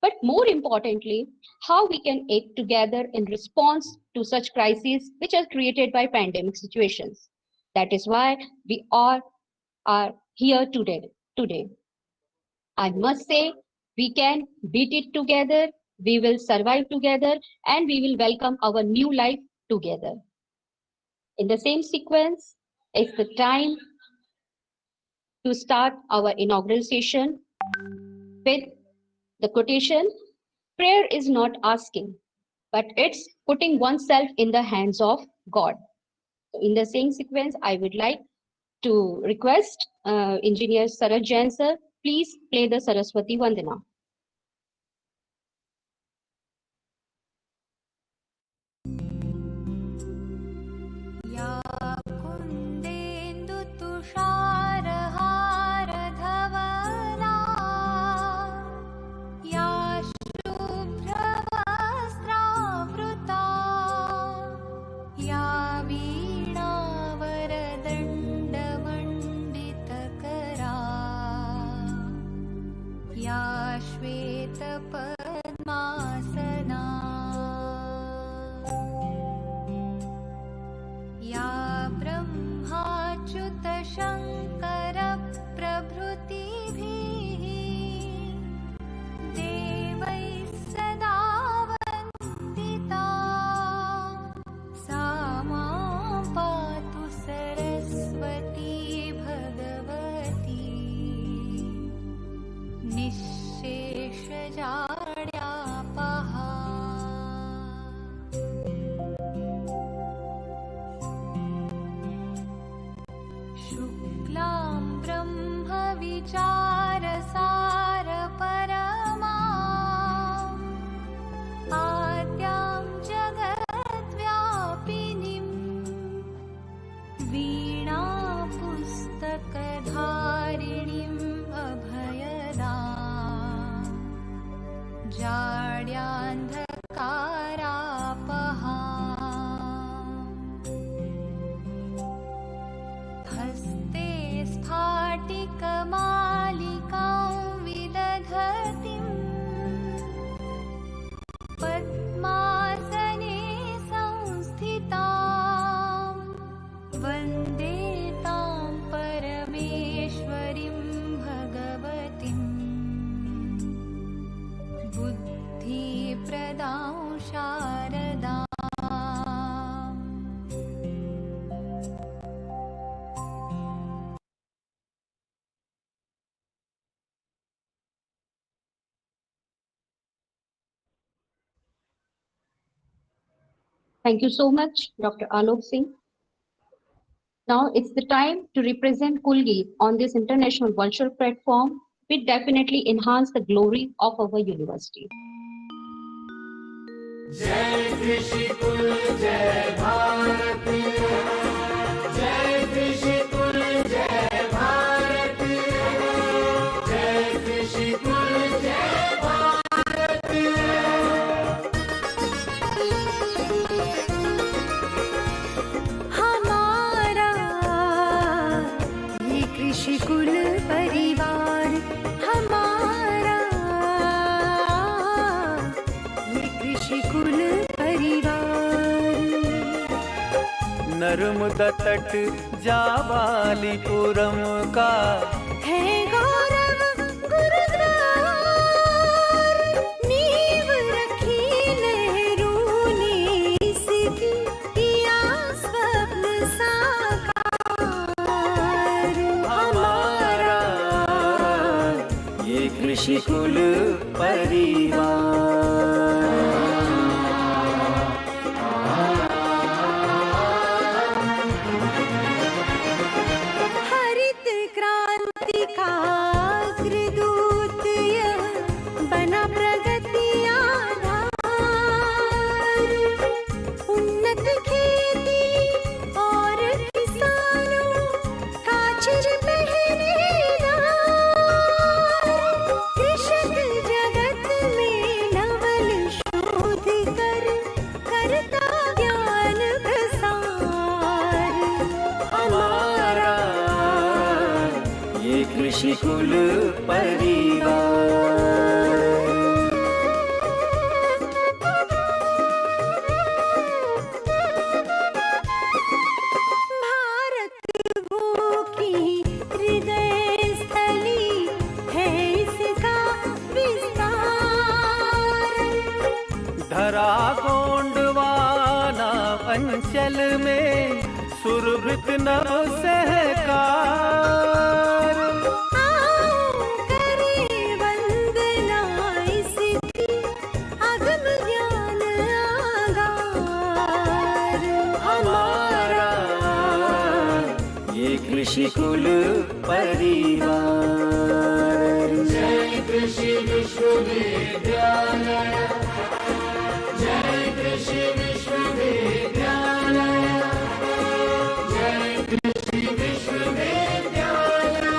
S2: but more importantly, how we can act together in response to such crises which are created by pandemic situations. That is why we all are here today. I must say, we can beat it together, we will survive together, and we will welcome our new life together. In the same sequence, it's the time to start our inaugural session with the quotation, prayer is not asking, but it's putting oneself in the hands of God. So in the same sequence, I would like to request Engineer Saraj Jain sir, please play the Saraswati Vandana.
S17: या कुन्देन्दु तुषारहार धवला या शुभ्रवस्त्रावृता या वीणावरदण्डमण्डितकरा या श्वेतपद्मासना या ब्रह्माच्युत शङ्कर प्रभृतिभिः देवैः सदा वन्दिता सा मां पातु सरस्वती भगवती निःशेषजाड्यापहा शुक्लां ब्रह्म विचारसार परमा आद्यां जगद्व्यापिनीं वीणा पुस्तकधारिणीम् अभयदा जाड्यान्धकारापहा हस्ते स्फाटिकमालिकां विदधतीं पद्मासने संस्थितां वन्दे तां परमेश्वरीं भगवतीं बुद्धिप्रदां शारदाम्
S2: Thank you so much, Dr. Alok Singh. Now it's the time to represent Kulgi on this international virtual platform, which definitely enhance the glory of our university.
S17: जय कृषि कुल जय भारत जय कृषि कुल जय भारत जय कृषि कुल जय भारत हमारा ये कृषि कुल परिवार हमारा ये कृषि कुल परिवार
S18: नर्मदा तट जावालीपुरम का
S17: है गौरव गुरुद्वार नींव रखी नेहरू ने इसकी किया स्वप्न साकार
S18: हमारा ये कृषि कुल परिवार
S17: हरित क्रांति का अग्रदूत यह बना प्रगति आधार उन्नत खेती और किसानों का चिर पहरेदार कृषक जगत में नवल शोध कर करता ज्ञान प्रसार
S18: हमारा ये कृषि कुल परिवार ये कृषि कुल परिवार। जय कृषि विश्वविद्यालय, जय कृषि विश्वविद्यालय, जय कृषि विश्वविद्यालय।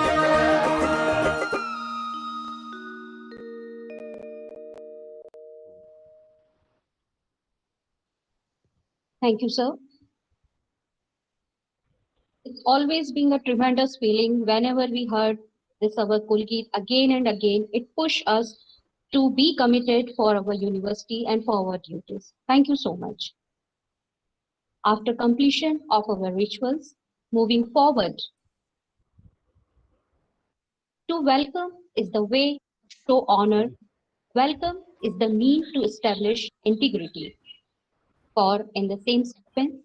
S2: Thank you, sir. It's always been a tremendous feeling whenever we heard this our Kulgeet again and again. It pushed us to be committed for our university and for our duties. Thank you so much. After completion of our rituals, moving forward, to welcome is the way to show honor. Welcome is the mean to establish integrity. For in the same sequence,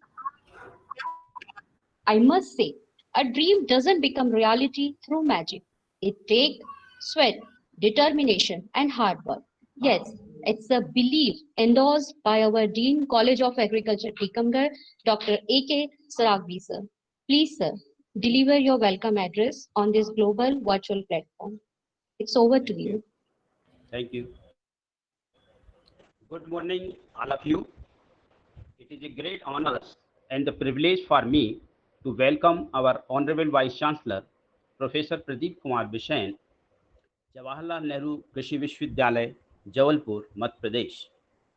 S2: I must say, a dream doesn't become reality through magic. It takes sweat, determination, and hard work. Yes, it's a belief endorsed by our Dean College of Agriculture, Tikamgarh, Dr. A.K. Saragvi, sir. Please, sir, deliver your welcome address on this global virtual platform. It's over to you.
S19: Thank you. Good morning, all of you. It is a great honor and the privilege for me to welcome our Honorable Vice Chancellor, Professor Pradeep Kumar Bishain, Jawaharlal Nehru Krishi Vishwavidyalaya, Jabalpur, Madhya Pradesh,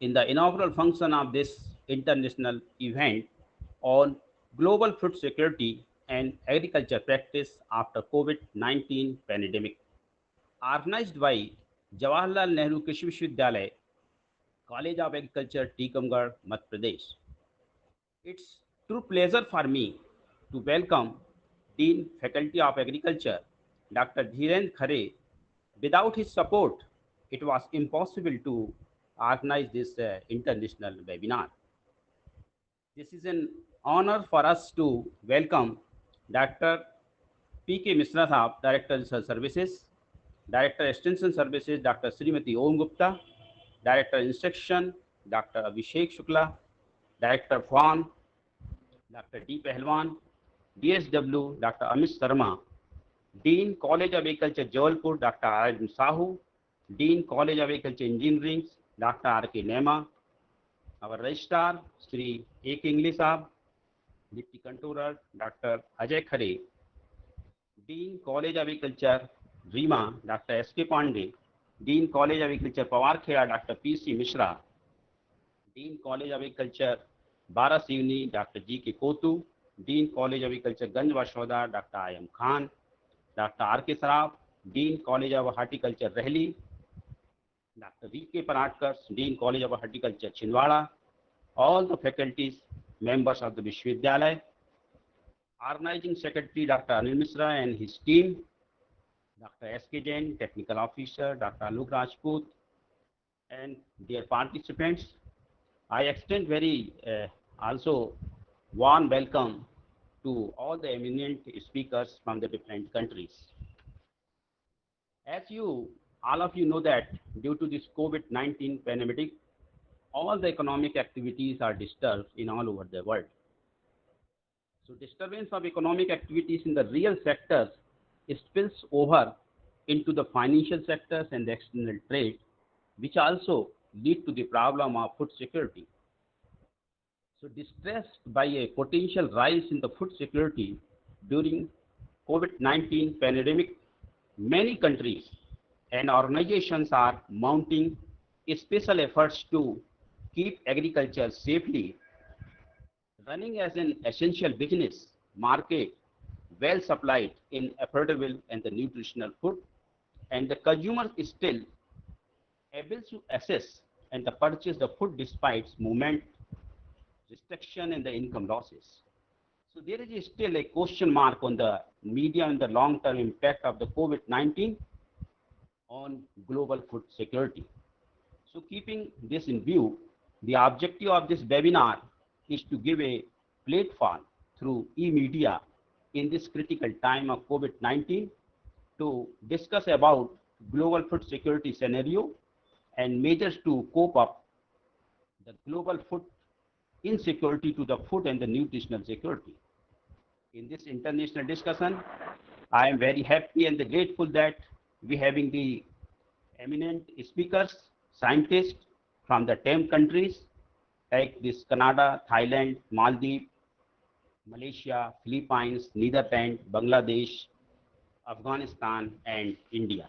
S19: in the inaugural function of this international event on global food security and agriculture practice after COVID-19 pandemic. Organized by Jawaharlal Nehru Krishi Vishwavidyalaya, College of Agriculture, Tikamgarh, Madhya Pradesh. It's true pleasure for me to welcome Dean Faculty of Agriculture, Dr. Dhirendra Khare. Without his support, it was impossible to organize this international webinar. This is an honor for us to welcome Dr. P.K. Mishra Sahab, Director Research Services, Director Extension Services, Dr. Srimati Om Gupta, Director Instruction, Dr. Abhishek Shukla, Director Farm, Dr. D. Pehlwan, DSW, Dr. Amit Sharma, Dean College of Agriculture, Jabalpur, Dr. R.M. Sahu, Dean College of Agriculture Engineering, Dr. R.K. Nema, our Registrar, Sri A. Kingley Sahab, Deputy Controller, Dr. Ajay Khare, Dean College of Agriculture, Rima, Dr. S.K. Pandey, Dean College of Agriculture, Pawarkheda, Dr. P.C. Mishra, Dean College of Agriculture, Barasivni, Dr. G.K. Kotu, Dean College of Agriculture, Ganj Vashoda, Dr. I.M. Khan, Dr. R.K. Saraf, Dean College of Horticulture, Rehli, Dr. V.K. Paratkar, Dean College of Horticulture, Chhindwara, all the faculties, members of the Vishwavidyalaya, Organizing Secretary, Dr. Anil Mishra and his team, Dr. S.K. Jain, Technical Officer, Dr. Alok Rajput, and dear participants. I extend very also warm welcome to all the eminent speakers from the different countries. As all of you know that due to this COVID-19 pandemic, all the economic activities are disturbed in all over the world. So disturbance of economic activities in the real sectors spills over into the financial sectors and the external trade, which also lead to the problem of food security. So distressed by a potential rise in the food security during COVID-19 pandemic, many countries and organizations are mounting special efforts to keep agriculture safely running as an essential business market, well supplied in affordable and the nutritional food, and the consumer is still able to access and to purchase the food despite movement restriction and the income losses. So there is still a question mark on the medium and the long-term impact of the COVID-19 on global food security. So keeping this in view, the objective of this webinar is to give a platform through e-media in this critical time of COVID-19 to discuss about global food security scenario and measures to cope up the global food insecurity to the food and the nutritional security. in this international discussion. I am very happy and grateful that we having the eminent speakers, scientists from the 10 countries like this Canada, Thailand, Maldives, Malaysia, Philippines, Netherlands, Bangladesh, Afghanistan, and India.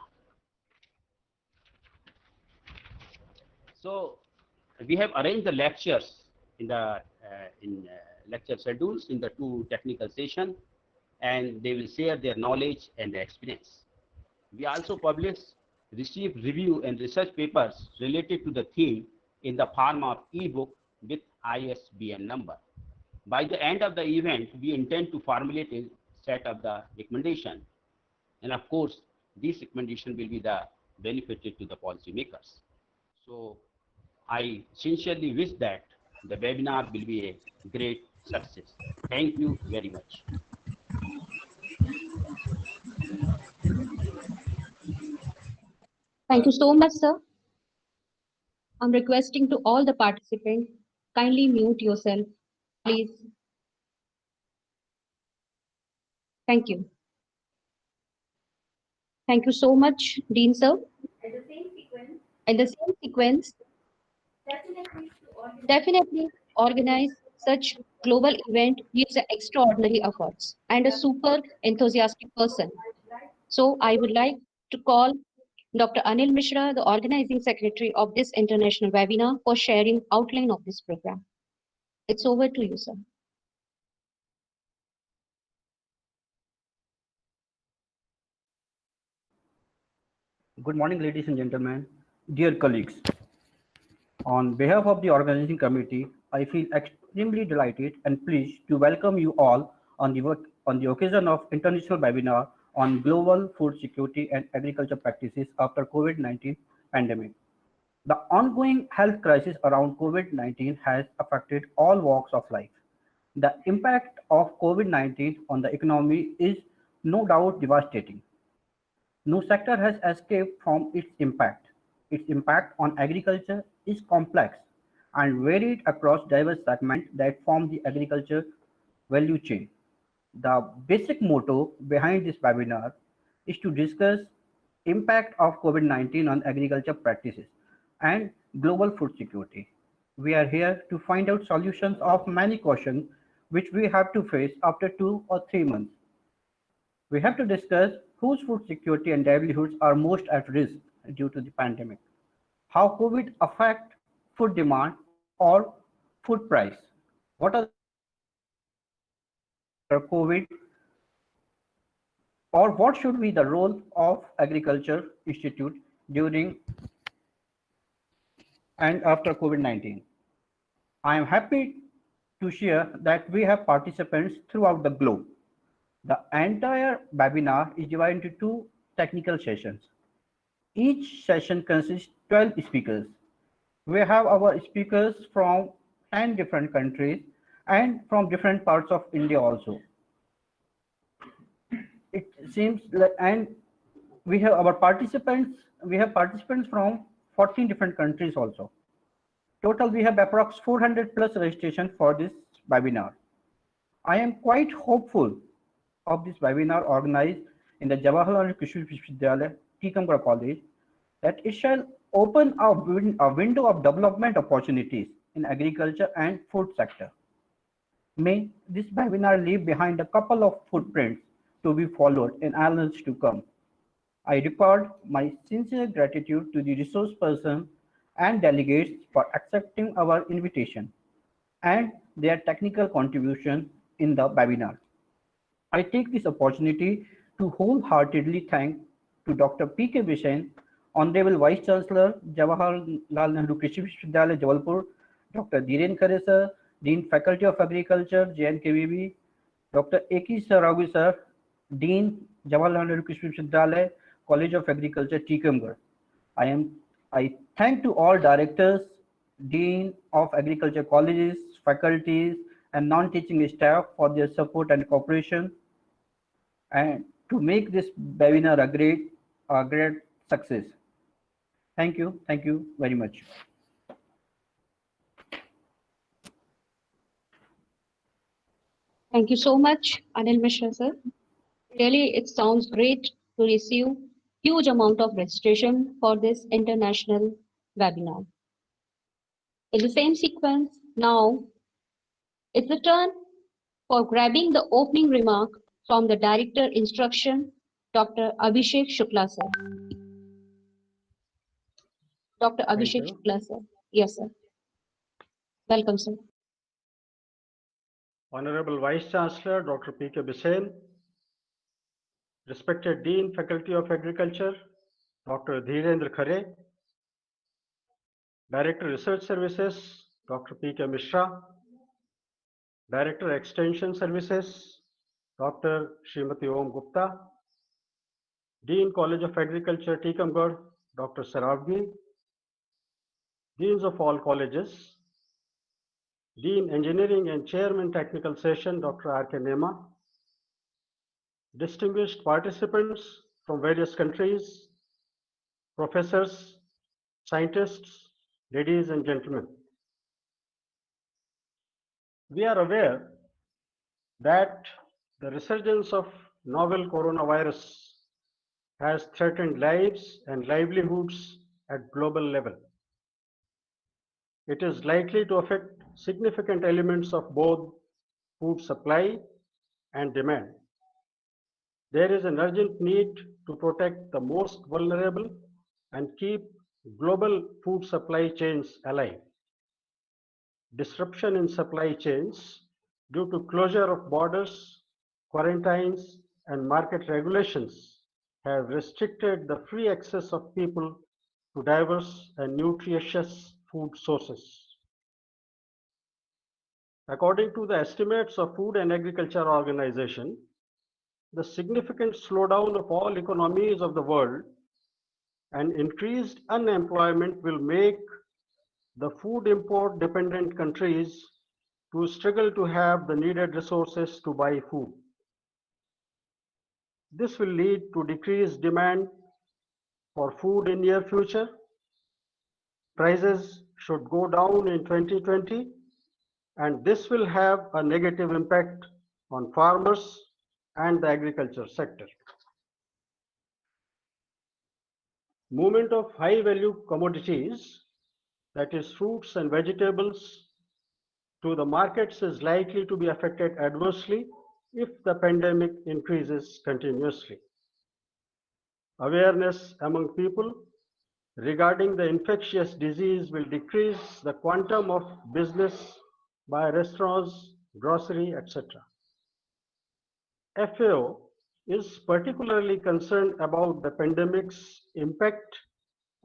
S19: So we have arranged the lectures in the lecture schedules in the two technical sessions, and they will share their knowledge and their experience. We also receive review and research papers related to the theme in the form of ebook with ISBN number. By the end of the event, we intend to formulate a set of the recommendation, and of course, these recommendations will be the benefited to the policymakers. So I sincerely wish that the webinar will be a great success. Thank you very much.
S2: Thank you so much, sir. I'm requesting to all the participants, kindly mute yourself, please. Thank you. Thank you so much, Dean sir. In the same sequence, definitely organize such global event needs extraordinary efforts and a super enthusiastic person. So I would like to call Dr. Anil Mishra, the organizing secretary of this international webinar, for sharing outline of this program. It's over to you, sir.
S20: Good morning, ladies and gentlemen, dear colleagues. On behalf of the organizing committee, I feel extremely delighted and pleased to welcome you all on the occasion of international webinar on global food security and agriculture practices after COVID-19 pandemic. The ongoing health crisis around COVID-19 has affected all walks of life. The impact of COVID-19 on the economy is no doubt devastating. No sector has escaped from its impact. Its impact on agriculture is complex and varied across diverse segments that form the agriculture value chain. The basic motto behind this webinar is to discuss impact of COVID-19 on agriculture practices and global food security. We are here to find out solutions of many questions which we have to face after 2 or 3 months. We have to discuss whose food security and livelihoods are most at risk due to the pandemic, how COVID affect food demand or food price, what are COVID, or what should be the role of Agriculture Institute during and after COVID-19. I am happy to share that we have participants throughout the globe. The entire webinar is divided into 2 technical sessions. Each session consists 12 speakers. We have our speakers from 10 different countries and from different parts of India also. It seems like, and we have our participants, from 14 different countries also. Total, we have approx 400 plus registration for this webinar. I am quite hopeful of this webinar organized in the Jawaharlal Krishi Vishwavidyalaya, Tikamgarh College, that it shall open a window of development opportunities in agriculture and food sector. May this webinar leave behind a couple of footprints to be followed in annals to come. I record my sincere gratitude to the resource person and delegates for accepting our invitation and their technical contribution in the webinar. I take this opportunity to wholeheartedly thank to Dr. P.K. Bishen, Honorable Vice Chancellor, Jawaharlal Nehru Krishi Vishwavidyalaya, Jabalpur, Dr. Dhiren Khare sir, Dean Faculty of Agriculture, JNKVB, Dr. A.K. Saraghi sir, Dean, Jawaharlal Nehru Krishi Vishwavidyalaya, College of Agriculture, Tikamgarh. I thank to all directors, Dean of Agriculture colleges, faculties, and non-teaching staff for their support and cooperation, and to make this webinar a great success. Thank you very much.
S2: Thank you so much, Anil Mishra, sir. Really, it sounds great to receive huge amount of registration for this international webinar. In the same sequence, now it's the turn for grabbing the opening remark from the Director Instruction, Dr. Abhishek Shukla, sir. Dr.
S20: Thank
S2: Abhishek
S20: you.
S2: Shukla, sir. Yes, sir. Welcome, sir.
S20: Honorable Vice Chancellor, Dr. P.K. Bisen, respected Dean, Faculty of Agriculture, Dr. Dhirendra Khare, Director Research Services, Dr. P.K. Mishra, Director Extension Services, Dr. Srimati Om Gupta, Dean College of Agriculture, Tikamgarh, Dr. Saravgi, Deans of all colleges, Dean Engineering and Chairman Technical Session, Dr. R.K. Nema, distinguished participants from various countries, professors, scientists, ladies and gentlemen. We are aware that the resurgence of novel coronavirus has threatened lives and livelihoods at global level. It is likely to affect significant elements of both food supply and demand. There is an urgent need to protect the most vulnerable and keep global food supply chains alive. Disruption in supply chains due to closure of borders, quarantines, and market regulations have restricted the free access of people to diverse and nutritious food sources. According to the estimates of Food and Agriculture Organization, the significant slowdown of all economies of the world and increased unemployment will make the food import dependent countries to struggle to have the needed resources to buy food. This will lead to decreased demand for food in near future. Prices should go down in 2020, and this will have a negative impact on farmers and the agriculture sector. Movement of high value commodities, that is fruits and vegetables, to the markets is likely to be affected adversely if the pandemic increases continuously. Awareness among people regarding the infectious disease will decrease the quantum of business by restaurants, grocery, etc. FAO is particularly concerned about the pandemic's impact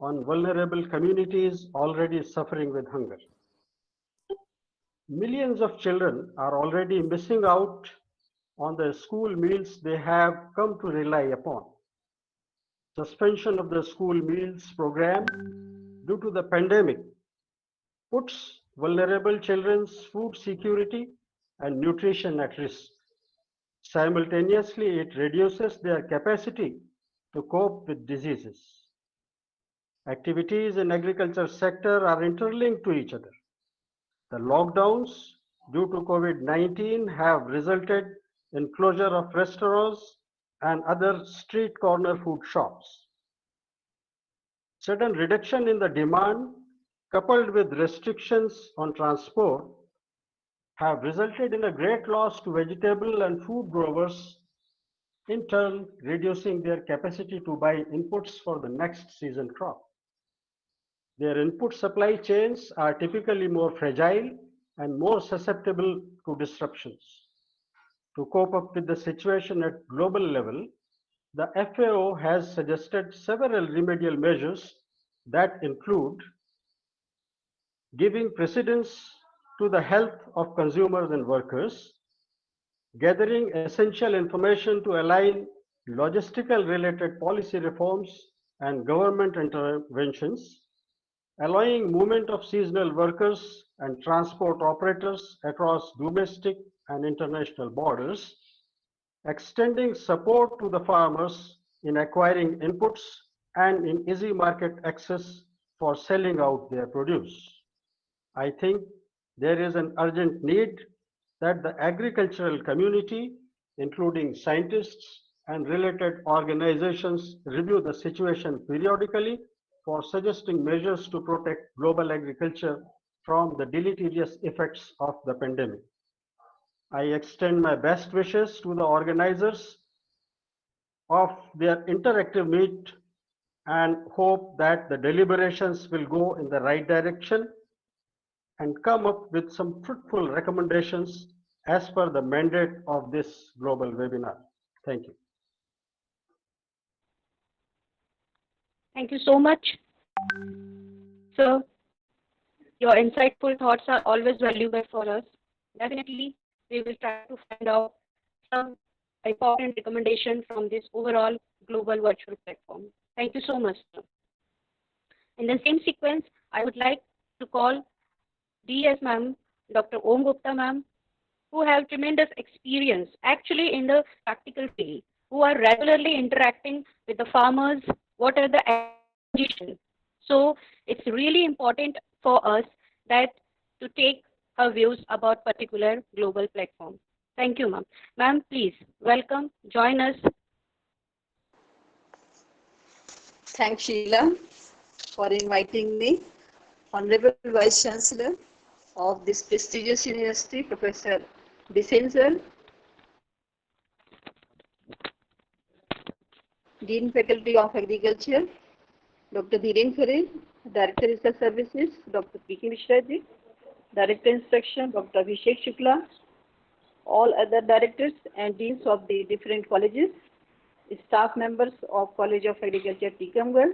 S20: on vulnerable communities already suffering with hunger. Millions of children are already missing out on the school meals they have come to rely upon. Suspension of the school meals program due to the pandemic puts vulnerable children's food security and nutrition at risk. Simultaneously, it reduces their capacity to cope with diseases. Activities in agriculture sector are interlinked to each other. The lockdowns due to COVID-19 have resulted in closure of restaurants and other street corner food shops. Sudden reduction in the demand coupled with restrictions on transport have resulted in a great loss to vegetable and food growers, in turn reducing their capacity to buy inputs for the next season crop. Their input supply chains are typically more fragile and more susceptible to disruptions. To cope up with the situation at global level, the FAO has suggested several remedial measures that include giving precedence to the health of consumers and workers, gathering essential information to align logistical related policy reforms and government interventions, allowing movement of seasonal workers and transport operators across domestic and international borders, extending support to the farmers in acquiring inputs and in easy market access for selling out their produce. I think there is an urgent need
S21: that the agricultural community, including scientists and related organizations, review the situation periodically for suggesting measures to protect global agriculture from the deleterious effects of the pandemic. I extend my best wishes to the organizers of their interactive meet and hope that the deliberations will go in the right direction and come up with some fruitful recommendations as per the mandate of this global webinar. Thank you.
S2: Thank you so much, sir. Your insightful thoughts are always valuable for us. Definitely, we will try to find out some important recommendation from this overall global virtual platform. Thank you so much, sir. In the same sequence, I would like to call DS ma'am, Dr. Om Gupta ma'am, who have tremendous experience actually in the practical field, who are regularly interacting with the farmers, what are the conditions. So it's really important for us that to take her views about particular global platform. Thank you, ma'am. Ma'am, please welcome, join us.
S22: Thanks, Sheila, for inviting me. Honorable Vice Chancellor of this prestigious university, Professor Bishen sir, Dean Faculty of Agriculture, Dr. Dhiren Khare, Director Research Services, Dr. P.K. Mishra ji, Director Instruction, Dr. Abhishek Shukla, all other directors and deans of the different colleges, staff members of College of Agriculture, Tikamgarh,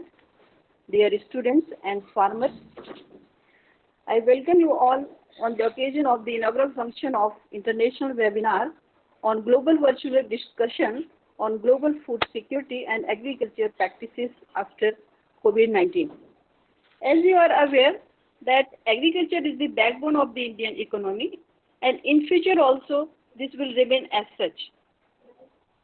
S22: dear students and farmers. I welcome you all on the occasion of the inaugural function of International Webinar on Global Virtual Discussion on Global Food Security and Agriculture Practices after COVID-19. As you are aware that agriculture is the backbone of the Indian economy, and in future also this will remain as such.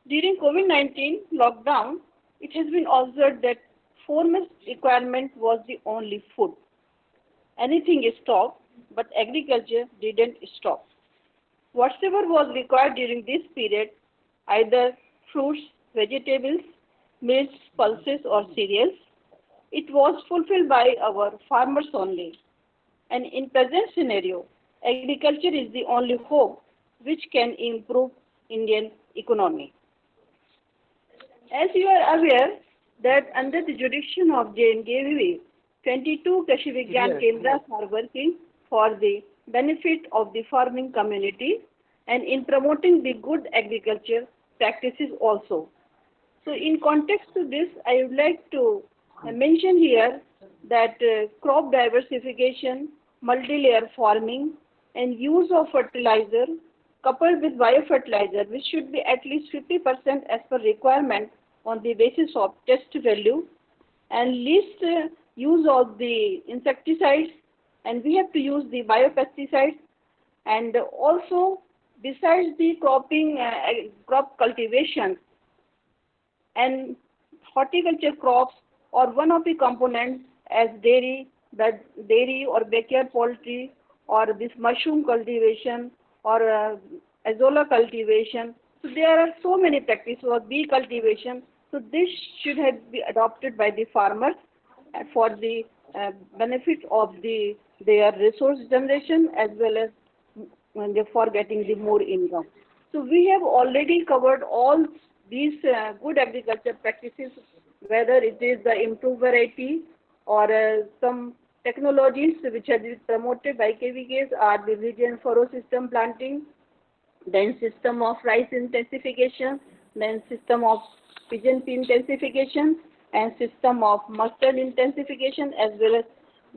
S22: During COVID-19 lockdown, it has been observed that foremost requirement was the only food. Anything stopped, but agriculture didn't stop. Whatever was required during this period, either fruits, vegetables, meats, pulses or cereals, it was fulfilled by our farmers only. And in present scenario, agriculture is the only hope which can improve Indian economy. As you are aware that under the jurisdiction of JNKVV, 22 Krishi Vigyan Kendras are working for the benefit of the farming community and in promoting the good agriculture practices also. So in context to this, I would like to mention here that crop diversification, multi-layer farming and use of fertilizer coupled with biofertilizer, which should be at least 50% as per requirement on the basis of test value, and least use of the insecticides, and we have to use the biopesticides, and also besides the cropping, crop cultivation and horticulture crops or one of the components as dairy or backyard poultry or this mushroom cultivation or azolla cultivation. So there are so many practices or bee cultivation. So this should have been adopted by the farmers for the benefit of their resource generation as well as for getting the more income. So we have already covered all these good agriculture practices, whether it is the improved variety or some technologies which have been promoted by KVKs are the ridge and furrow system planting, then system of rice intensification, then system of pigeon pea intensification, and system of mustard intensification as well as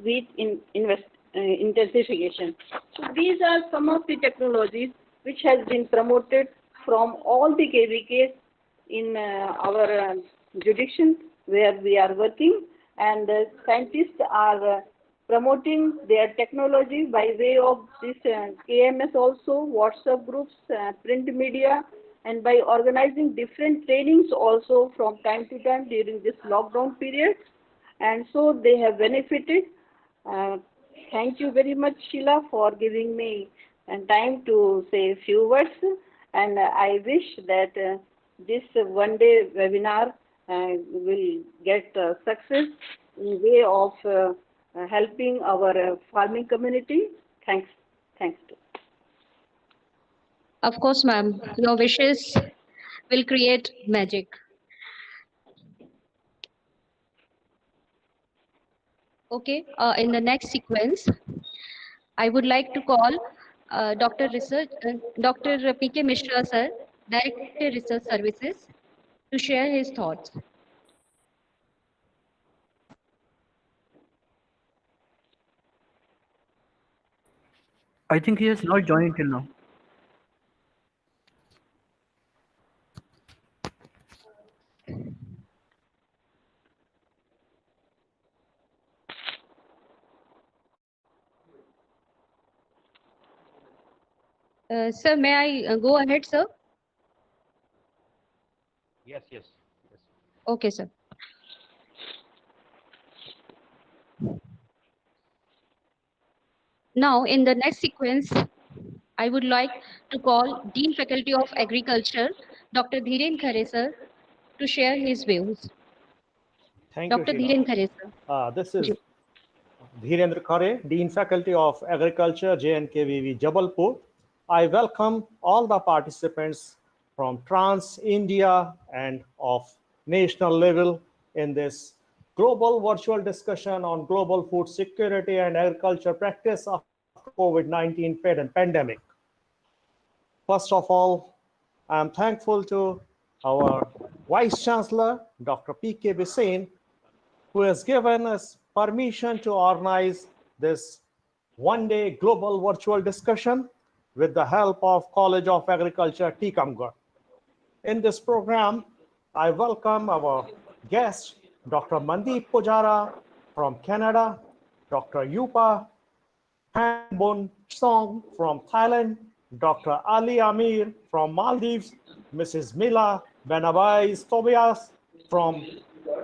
S22: wheat intensification. So these are some of the technologies which has been promoted from all the KVKs in our jurisdiction where we are working, and scientists are promoting their technology by way of this KMS also, WhatsApp groups, print media, and by organizing different trainings also from time to time during this lockdown period, and so they have benefited. Thank you very much, Sheila, for giving me and time to say a few words. And I wish that this one-day webinar will get success in way of helping our farming community. Thanks. Thanks.
S2: Of course, ma'am, your wishes will create magic. Okay, in the next sequence, I would like to call Dr. P.K. Mishra, sir, Director Research Services, to share his thoughts.
S20: I think he has not joined till now.
S2: Sir, may I go ahead, sir?
S19: Yes, yes.
S2: Okay, sir. Now, in the next sequence, I would like to call Dean Faculty of Agriculture, Dr. Dhiren Khare, sir, to share his views.
S14: Thank
S2: Dr.
S14: you,
S2: Dhiren
S14: Sheila.
S2: Khare, sir.
S14: This is Dhirendra Khare, Dean Faculty of Agriculture, JNKVV, Jabalpur. I welcome all the participants from Trans India and of national level in this global virtual discussion on global food security and agriculture practice after COVID-19 pandemic. First of all, I'm thankful to our Vice Chancellor, Dr. P.K. Bisain, who has given us permission to organize this one-day global virtual discussion with the help of College of Agriculture, Tikamgarh. In this program, I welcome our guest, Dr. Mandeep Pujara from Canada, Dr. Yupa Hambon Song from Thailand, Dr. Ali Amir from Maldives, Mrs. Mila Benabais Tobias from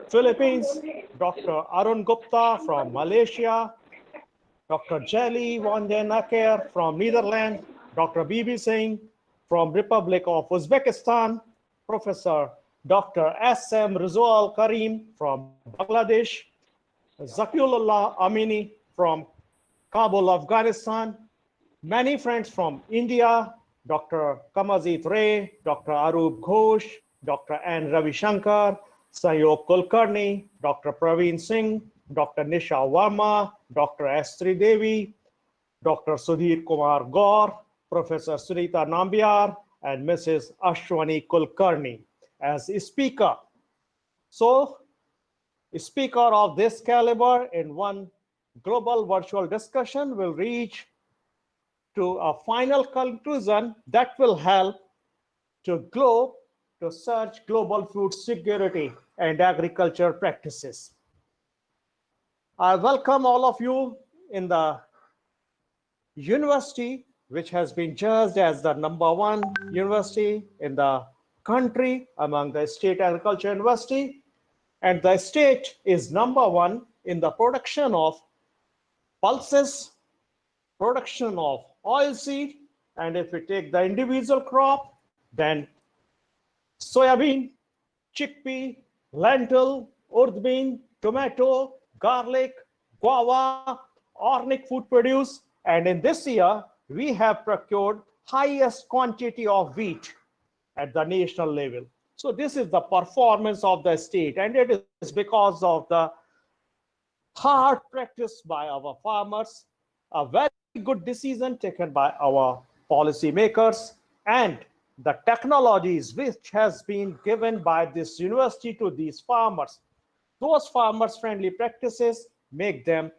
S14: Philippines, Dr. Arun Gupta from Malaysia, Dr. Jelly Vandenakir from Netherlands, Dr. Bibi Singh from Republic of Uzbekistan, Professor Dr. S.M. Rizal Karim from Bangladesh, Zakiullah Amini from Kabul, Afghanistan, many friends from India, Dr. Kamazit Ray, Dr. Arup Ghosh, Dr. N. Ravi Shankar, Sayok Kulkarni, Dr. Praveen Singh, Dr. Nisha Verma, Dr. S. Devi, Dr. Sudhir Kumar Gaur, Professor Sunita Nambiar, and Mrs. Ashwani Kulkarni as speaker. So, a speaker of this caliber in one global virtual discussion will reach to a final conclusion that will help to search global food security and agriculture practices. I welcome all of you in the university, which has been judged as the #1 university in the country among the state agriculture university. And the state is #1 in the production of pulses, production of oilseed, and if we take the individual crop, then soybean, chickpea, lentil, urd bean, tomato, garlic, guava, organic food produce, and in this year, we have procured highest quantity of wheat at the national level. So this is the performance of the state, and it is because of the hard practice by our farmers, a very good decision taken by our policymakers, and the technologies which has been given by this university to these farmers. Those farmers friendly practices make them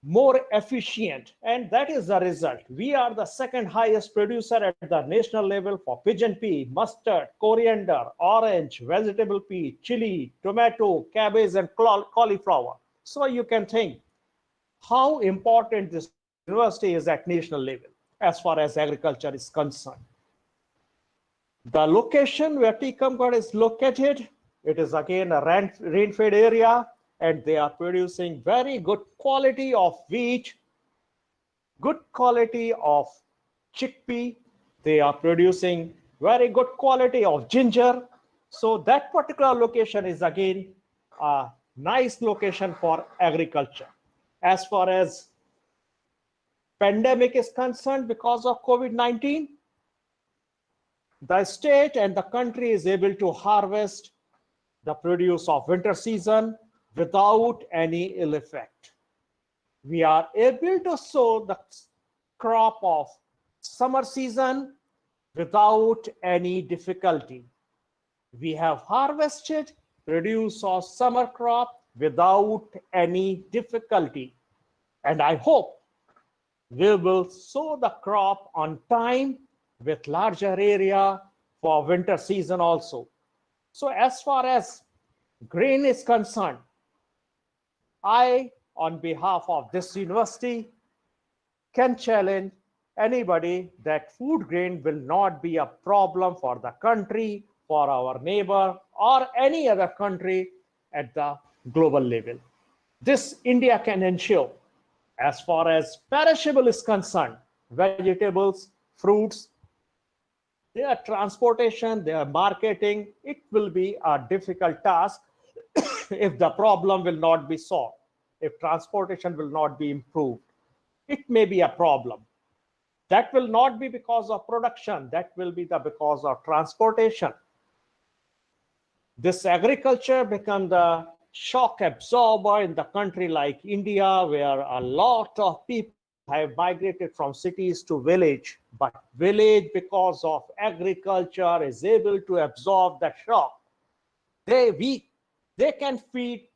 S14: more efficient, and that is the result. We are the second highest producer at the national level for pigeon pea, mustard, coriander, orange, vegetable pea, chili, tomato, cabbage, and cauliflower. So you can think how important this university is at national level as far as agriculture is concerned. The location where Tikamgarh is located, it is again a rain-fed area, and they are producing very good quality of wheat good quality of chickpea. They are producing very good quality of ginger. So that particular location is again a nice location for agriculture. As far as pandemic is concerned, because of COVID-19, the state and the country is able to harvest the produce of winter season without any ill effect. We are able to sow the crop of summer season without any difficulty. We have harvested produce of summer crop without any difficulty. And I hope we will sow the crop on time with larger area for winter season also. So as far as grain is concerned, I, on behalf of this university, can challenge anybody that food grain will not be a problem for the country, for our neighbor, or any other country at the global level. This India can ensure. As far as perishable is concerned, vegetables, fruits, their transportation, their marketing, it will be a difficult task if the problem will not be solved, if transportation will not be improved. It may be a problem. That will not be because of production, that will be because of transportation. This agriculture become the shock absorber in the country like India, where a lot of people have migrated from cities to village, but village, because of agriculture, is able to absorb that shock. They can feed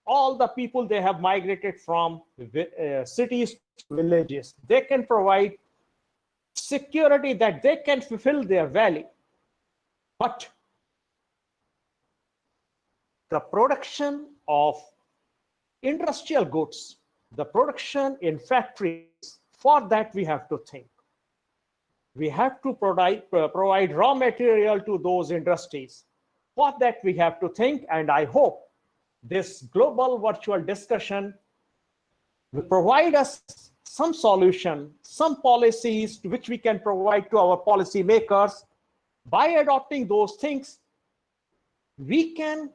S14: all the people they have migrated from cities to villages. They can provide security that they can fulfill their value. But the production of industrial goods, the production in factories, for that we have to think. We have to provide raw material to those industries. For that we have to think, and I hope this global virtual discussion will provide us some solution, some policies which we can provide to our policy makers. By adopting those things, we can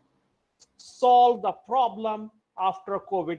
S14: solve the problem after COVID.